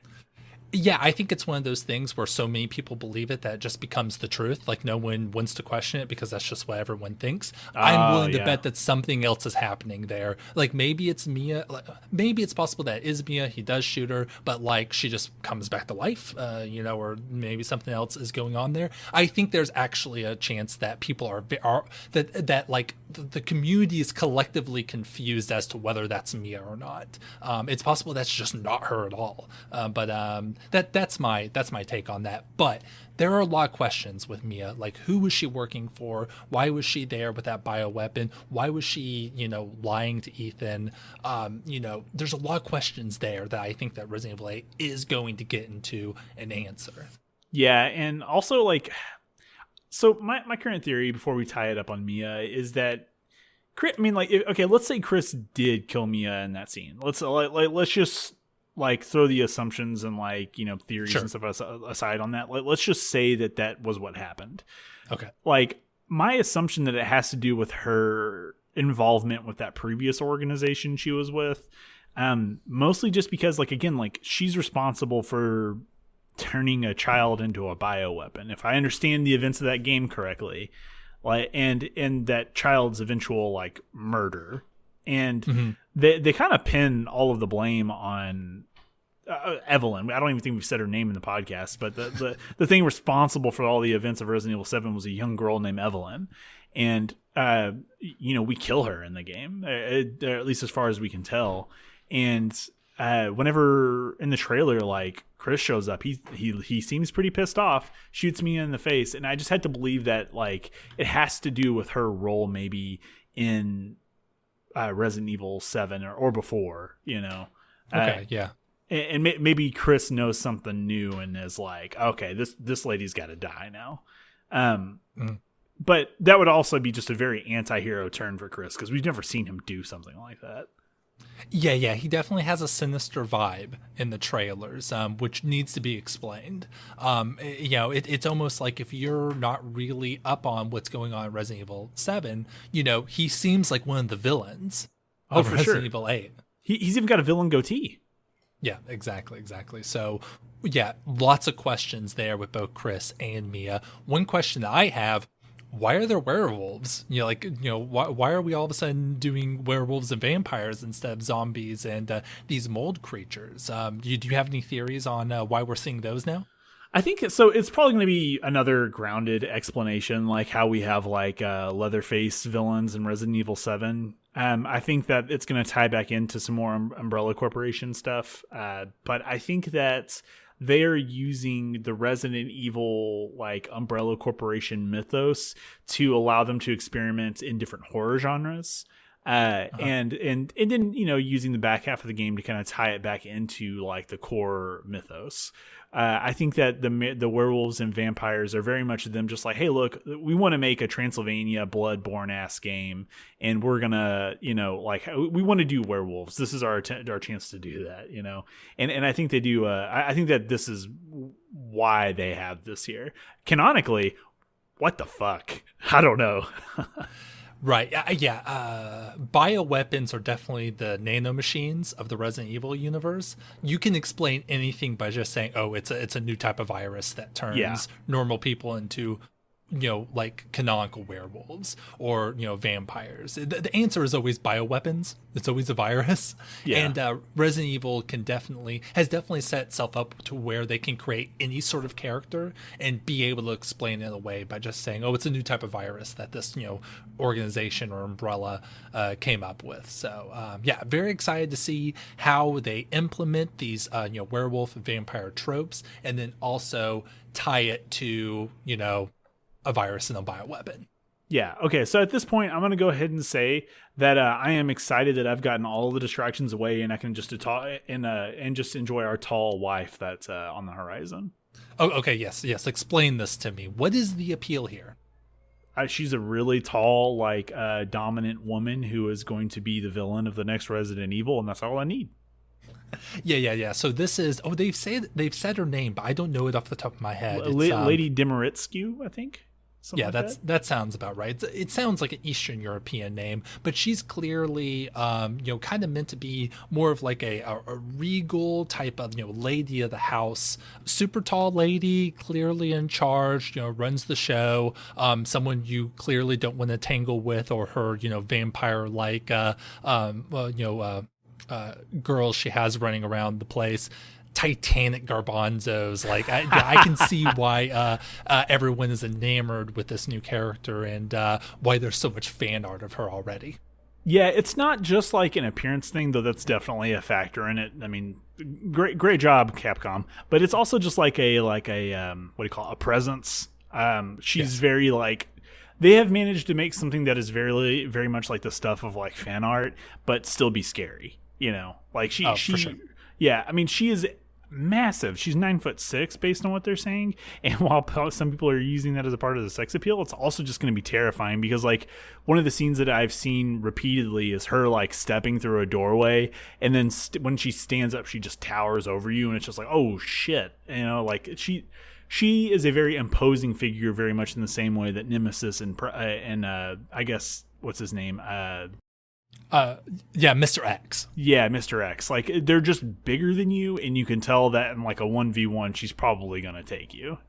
Yeah, I think it's one of those things where so many people believe it that it just becomes the truth. No one wants to question it because that's just what everyone thinks. I'm willing to bet that something else is happening there. Maybe it's Mia. Maybe it's possible that it is Mia. He does shoot her, but she just comes back to life, or maybe something else is going on there. I think there's actually a chance that people are the community is collectively confused as to whether that's Mia or not. It's possible that's just not her at all. That's my take on that. But there are a lot of questions with Mia, who was she working for? Why was she there with that bioweapon? Why was she, lying to Ethan? There's a lot of questions there that I think that Resident Evil 8 is going to get into an answer.
Yeah, and also so my current theory before we tie it up on Mia is that let's say Chris did kill Mia in that scene. Let's just throw the assumptions and theories and stuff aside on that. Let's just say that was what happened.
Okay.
My assumption that it has to do with her involvement with that previous organization she was with, mostly just because she's responsible for turning a child into a bioweapon. If I understand the events of that game correctly, and that child's eventual murder. And they kind of pin all of the blame on Evelyn. I don't even think we've said her name in the podcast, but the thing responsible for all the events of Resident Evil 7 was a young girl named Evelyn. And, we kill her in the game, at least as far as we can tell. And whenever in the trailer, Chris shows up, he seems pretty pissed off, shoots me in the face. And I just had to believe that, it has to do with her role maybe in Resident Evil 7 or before,
Okay, yeah.
And maybe Chris knows something new and is okay, this lady's got to die now. But that would also be just a very anti-hero turn for Chris, because we've never seen him do something like that.
Yeah, he definitely has a sinister vibe in the trailers, which needs to be explained. It's almost like if you're not really up on what's going on in Resident Evil 7, he seems like one of the villains of Resident Evil 8.
He's even got a villain goatee.
Yeah, exactly. So, yeah, lots of questions there with both Chris and Mia. One question that I have: why are there werewolves? Why are we all of a sudden doing werewolves and vampires instead of zombies and these mold creatures? Do you have any theories on why we're seeing those now?
I think so. It's probably going to be another grounded explanation, like how we have like Leatherface villains in Resident Evil 7. I think that it's going to tie back into some more Umbrella Corporation stuff. But I think that they are using the Resident Evil like Umbrella Corporation mythos to allow them to experiment in different horror genres. And then using the back half of the game to kind of tie it back into like the core mythos. I think that the werewolves and vampires are very much them just like, hey, look, we want to make a Transylvania Bloodborne ass game, and we're gonna we want to do werewolves. This is our chance to do that, and I think they do. I think that this is why they have this here canonically. What the fuck? I don't know.
Right. Yeah. Bioweapons are definitely the nanomachines of the Resident Evil universe. You can explain anything by just saying, "Oh, it's a new type of virus that turns normal people into, like canonical werewolves or vampires." The answer is always bioweapons. It's always a virus. Yeah. And Resident Evil has definitely set itself up to where they can create any sort of character and be able to explain it away by just saying, "Oh, it's a new type of virus that this organization or umbrella came up with." So very excited to see how they implement these werewolf and vampire tropes, and then also tie it to a virus and a bioweapon.
Yeah. Okay. So at this point, I'm going to go ahead and say that I am excited that I've gotten all the distractions away, and I can just and just enjoy our tall wife that's on the horizon.
Oh, okay. Yes. Explain this to me. What is the appeal here?
She's a really tall, dominant woman who is going to be the villain of the next Resident Evil, and that's all I need.
Yeah. So this is they've said her name, but I don't know it off the top of my head.
Lady Dimeritsky, I think.
That sounds about right. It sounds like an Eastern European name, but she's clearly, kind of meant to be more of like a regal type of, lady of the house, super tall lady, clearly in charge, runs the show, someone you clearly don't want to tangle with, or her, vampire-like, girls she has running around the place. Titanic garbanzos. I can see why everyone is enamored with this new character, and why there's so much fan art of her already.
Yeah, it's not just like an appearance thing, though. That's definitely a factor in it. I mean, great job, Capcom. But it's also just like a what do you call it? A presence. She's very they have managed to make something that is very, very much like the stuff of like fan art, but still be scary. For sure. Yeah, I mean, she is massive. She's 9'6" based on what they're saying. And while some people are using that as a part of the sex appeal, it's also just going to be terrifying because one of the scenes that I've seen repeatedly is her stepping through a doorway, and then when she stands up, she just towers over you, and it's just like, oh shit, she is a very imposing figure, very much in the same way that Nemesis and I guess what's his name.
Mr. X.
Yeah, Mr. X. They're just bigger than you, and you can tell that in a 1v1, she's probably going to take you,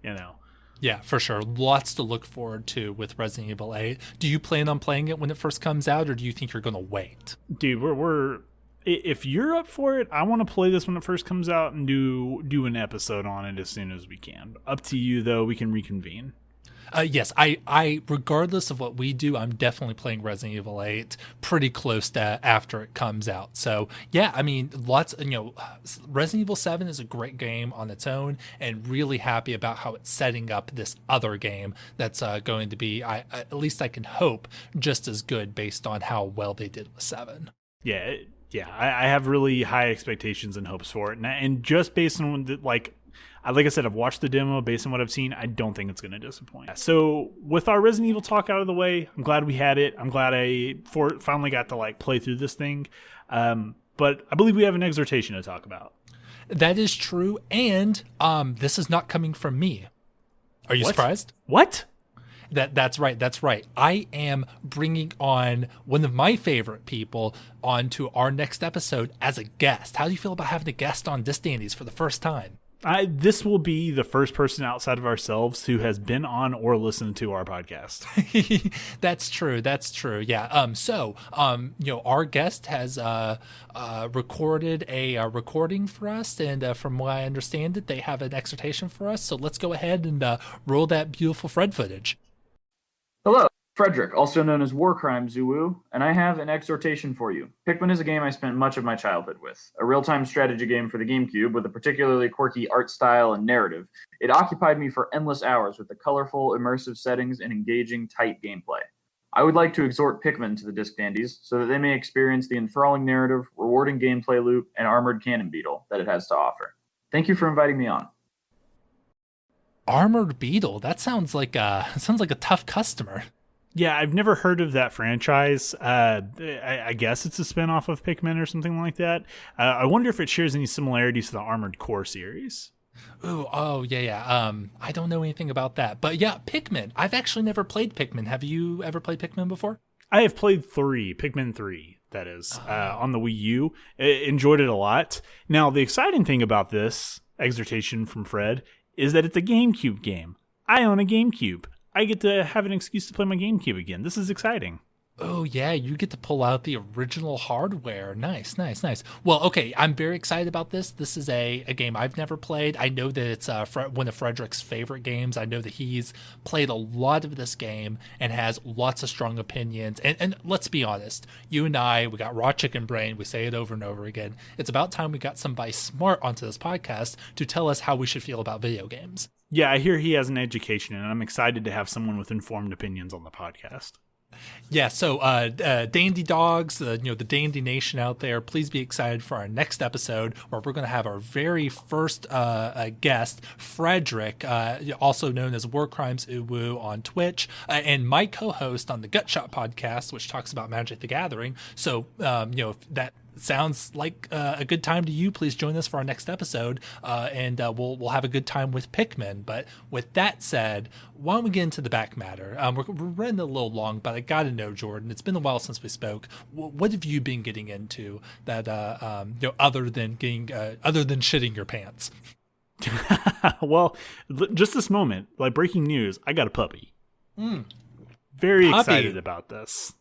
Yeah, for sure. Lots to look forward to with Resident Evil 8. Do you plan on playing it when it first comes out, or do you think you're going to wait?
Dude, we're if you're up for it, I want to play this when it first comes out and do an episode on it as soon as we can. Up to you, though. We can reconvene.
Yes, I regardless of what we do, I'm definitely playing Resident Evil 8 pretty close to after it comes out. So yeah, I mean, Resident Evil 7 is a great game on its own, and really happy about how it's setting up this other game that's going to be, at least I can hope, just as good based on how well they did with 7.
Yeah, I have really high expectations and hopes for it, and just based on like I said, I've watched the demo. Based on what I've seen, I don't think it's going to disappoint. So with our Resident Evil talk out of the way, I'm glad we had it. I'm glad I finally got to play through this thing. But I believe we have an exhortation to talk about.
That is true, and this is not coming from me. Are you surprised?
What?
That's right. That's right. I am bringing on one of my favorite people onto our next episode as a guest. How do you feel about having a guest on Dandies for the first time?
This will be the first person outside of ourselves who has been on or listened to our podcast.
That's true. That's true. Yeah. Our guest has recorded a recording for us, and from what I understand it, they have an exhortation for us. So let's go ahead and roll that beautiful Fred footage.
Hello, Frederick, also known as War Crime Zuwu, and I have an exhortation for you. Pikmin is a game I spent much of my childhood with, a real-time strategy game for the GameCube with a particularly quirky art style and narrative. It occupied me for endless hours with the colorful, immersive settings and engaging, tight gameplay. I would like to exhort Pikmin to the Disc Dandies so that they may experience the enthralling narrative, rewarding gameplay loop, and armored cannon beetle that it has to offer. Thank you for inviting me on.
Armored Beetle. That sounds like a tough customer.
Yeah, I've never heard of that franchise. I guess it's a spinoff of Pikmin or something like that. I wonder if it shares any similarities to the Armored Core series.
Ooh, oh, yeah. I don't know anything about that. But yeah, Pikmin. I've actually never played Pikmin. Have you ever played Pikmin before?
I have played Pikmin 3, that is, on the Wii U. Enjoyed it a lot. Now, the exciting thing about this exhortation from Fred is that it's a GameCube game. I own a GameCube. I get to have an excuse to play my GameCube again. This is exciting.
Oh, yeah, you get to pull out the original hardware. Nice. Well, okay, I'm very excited about this. This is a game I've never played. I know that it's one of Frederick's favorite games. I know that he's played a lot of this game and has lots of strong opinions. And let's be honest, you and I, we got raw chicken brain. We say it over and over again. It's about time we got somebody smart onto this podcast to tell us how we should feel about video games.
Yeah, I hear he has an education, and I'm excited to have someone with informed opinions on the podcast.
Yeah, so Dandy Dogs, the Dandy Nation out there, please be excited for our next episode where we're going to have our very first guest, Frederick, also known as War Crimes Uwu on Twitch, and my co-host on the Gutshot podcast, which talks about Magic the Gathering. So, if that sounds like a good time to you, please join us for our next episode, and we'll have a good time with Pikmin. But with that said, why don't we get into the back matter? We're running a little long, but I gotta know, Jordan, it's been a while since we spoke. What have you been getting into that other than shitting your pants?
Well, just this moment, like breaking news, I got a puppy. Very
puppy.
Excited about this.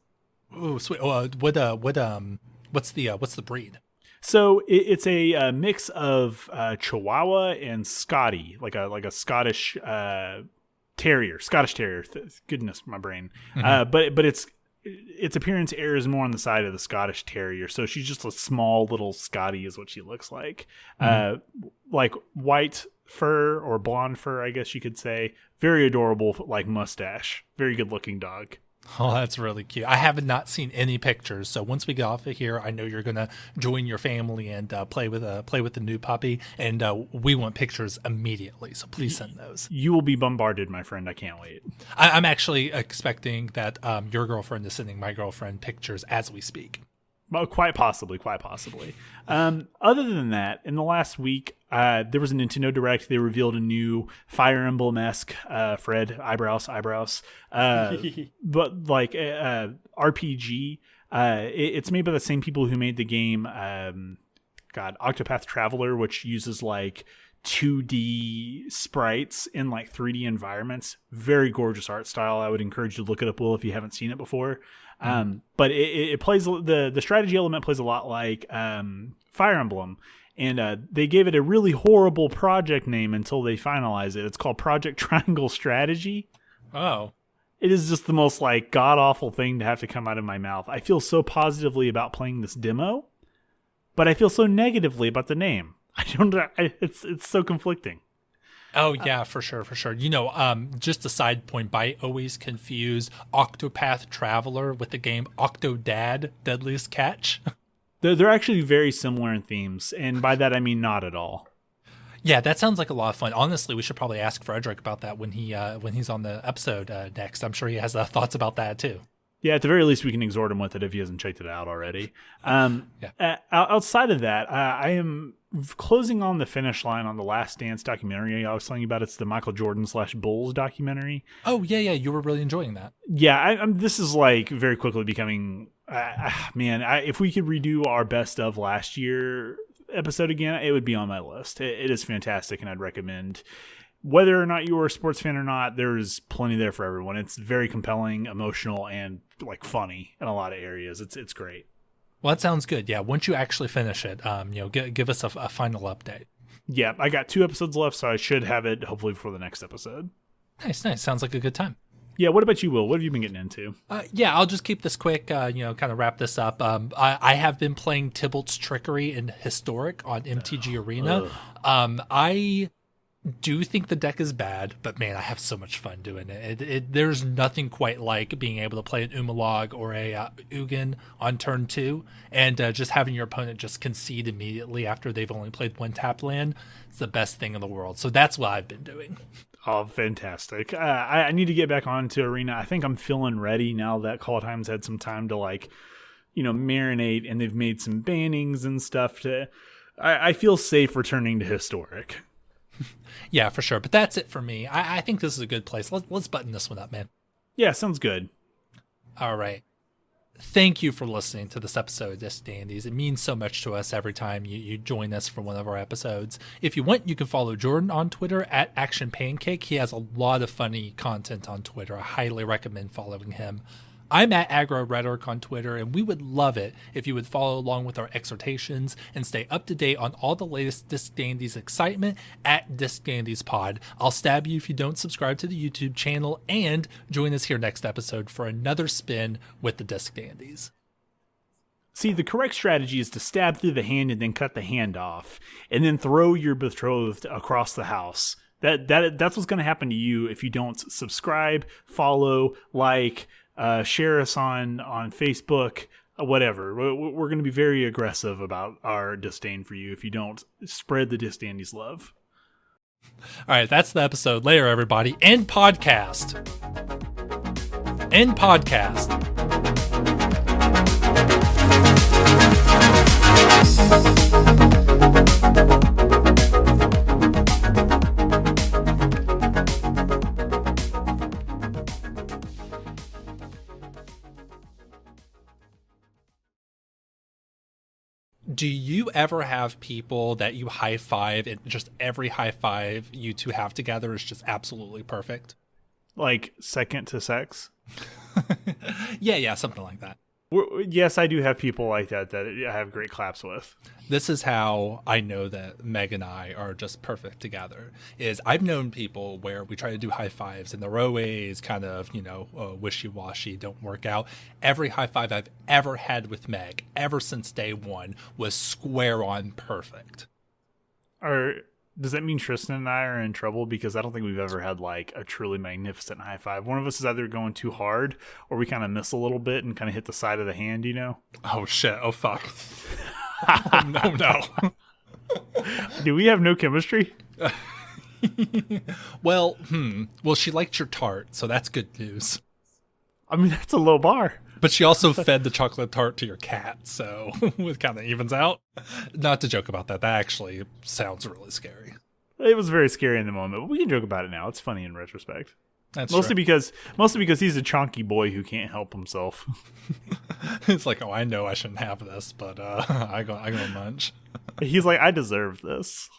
Oh, sweet. What's the breed?
So it's a mix of Chihuahua and Scotty, like a Scottish terrier. Goodness, my brain.
Mm-hmm.
But its appearance errs more on the side of the Scottish terrier. So she's just a small little Scotty, is what she looks like. Like white fur or blonde fur, I guess you could say. Very adorable, like mustache. Very good looking dog.
Oh, that's really cute. I have not seen any pictures, so once we get off of here, I know you're gonna join your family and play with the new puppy, and we want pictures immediately. So please send those.
You will be bombarded, my friend. I can't wait.
I'm actually expecting that your girlfriend is sending my girlfriend pictures as we speak.
Well, quite possibly. Other than that, in the last week, there was a Nintendo Direct. They revealed a new Fire Emblem-esque Fred eyebrows, but like RPG. It's made by the same people who made the game, Octopath Traveler, which uses like 2D sprites in like 3D environments. Very gorgeous art style. I would encourage you to look it up, Will, if you haven't seen it before. But it plays, the strategy element plays a lot like Fire Emblem, and they gave it a really horrible project name until they finalized it. It's called Project Triangle Strategy.
Oh.
It is just the most like god awful thing to have to come out of my mouth. I feel so positively about playing this demo, but I feel so negatively about the name. It's so conflicting.
Oh, yeah, for sure. Just a side point, I always confuse Octopath Traveler with the game Octodad, Deadliest Catch.
They're actually very similar in themes, and by that I mean not at all.
Yeah, that sounds like a lot of fun. Honestly, we should probably ask Frederick about that when he's on the episode next. I'm sure he has thoughts about that, too.
Yeah, at the very least, we can exhort him with it if he hasn't checked it out already. Outside of that, I am closing on the finish line on the Last Dance documentary I was telling you about. It's the Michael Jordan / Bulls documentary.
Oh, yeah, you were really enjoying that.
Yeah, this is like very quickly becoming, if we could redo our best of last year episode again, it would be on my list. It is fantastic, and I'd recommend. Whether or not you are a sports fan or not, there's plenty there for everyone. It's very compelling, emotional, and like funny in a lot of areas. It's great.
Well, that sounds good. Yeah, once you actually finish it, give us a final update.
Yeah, I got 2 episodes left, so I should have it hopefully before the next episode.
Nice. Sounds like a good time.
Yeah, what about you, Will? What have you been getting into?
Yeah, I'll just keep this quick, kind of wrap this up. I have been playing Tybalt's Trickery in Historic on MTG Arena. I do think the deck is bad, but man, I have so much fun doing it. There's nothing quite like being able to play an Umalog or a Ugin on turn 2, and just having your opponent just concede immediately after they've only played 1 tapped land. It's the best thing in the world. So that's what I've been doing.
Oh, fantastic. I need to get back onto Arena. I think I'm feeling ready now that Call of Time's had some time to marinate, and they've made some bannings and stuff. I feel safe returning to Historic.
Yeah, for sure. But that's it for me. I think this is a good place. Let's button this one up, man.
Yeah, sounds good.
All right. Thank you for listening to this episode of Disc Dandies. It means so much to us every time you join us for one of our episodes. If you want, you can follow Jordan on Twitter at Action Pancake. He has a lot of funny content on Twitter. I highly recommend following him. I'm at Aggro Rhetoric on Twitter, and we would love it if you would follow along with our exhortations and stay up to date on all the latest Disc Dandies excitement at Disc Dandies Pod. I'll stab you if you don't subscribe to the YouTube channel, and join us here next episode for another spin with the Disc Dandies.
See, the correct strategy is to stab through the hand and then cut the hand off, and then throw your betrothed across the house. That's what's going to happen to you if you don't subscribe, follow, like, share us on Facebook, whatever. We're going to be very aggressive about our disdain for you if you don't spread the Disc Dandies love.
All right, that's the episode. Later, everybody. End podcast. End podcast. Do you ever have people that you high five and just every high five you two have together is just absolutely perfect?
Like second to sex?
Yeah, something like that.
Yes, I do have people like that I have great claps with.
This is how I know that Meg and I are just perfect together. Is I've known people where we try to do high fives and they're always kind of, wishy-washy, don't work out. Every high five I've ever had with Meg, ever since day one, was square on perfect.
Does that mean Tristan and I are in trouble? Because I don't think we've ever had like a truly magnificent high five. One of us is either going too hard or we kind of miss a little bit and kind of hit the side of the hand,
Oh, shit. Oh, fuck. Oh, no.
Do we have no chemistry?
Well, she liked your tart, so that's good news.
I mean, that's a low bar.
But she also fed the chocolate tart to your cat, so it kind of evens out. Not to joke about that. That actually sounds really scary.
It was very scary in the moment, but we can joke about it now. It's funny in retrospect.
That's
mostly because he's a chunky boy who can't help himself.
It's like, I know I shouldn't have this, but I go munch.
He's like, I deserve this.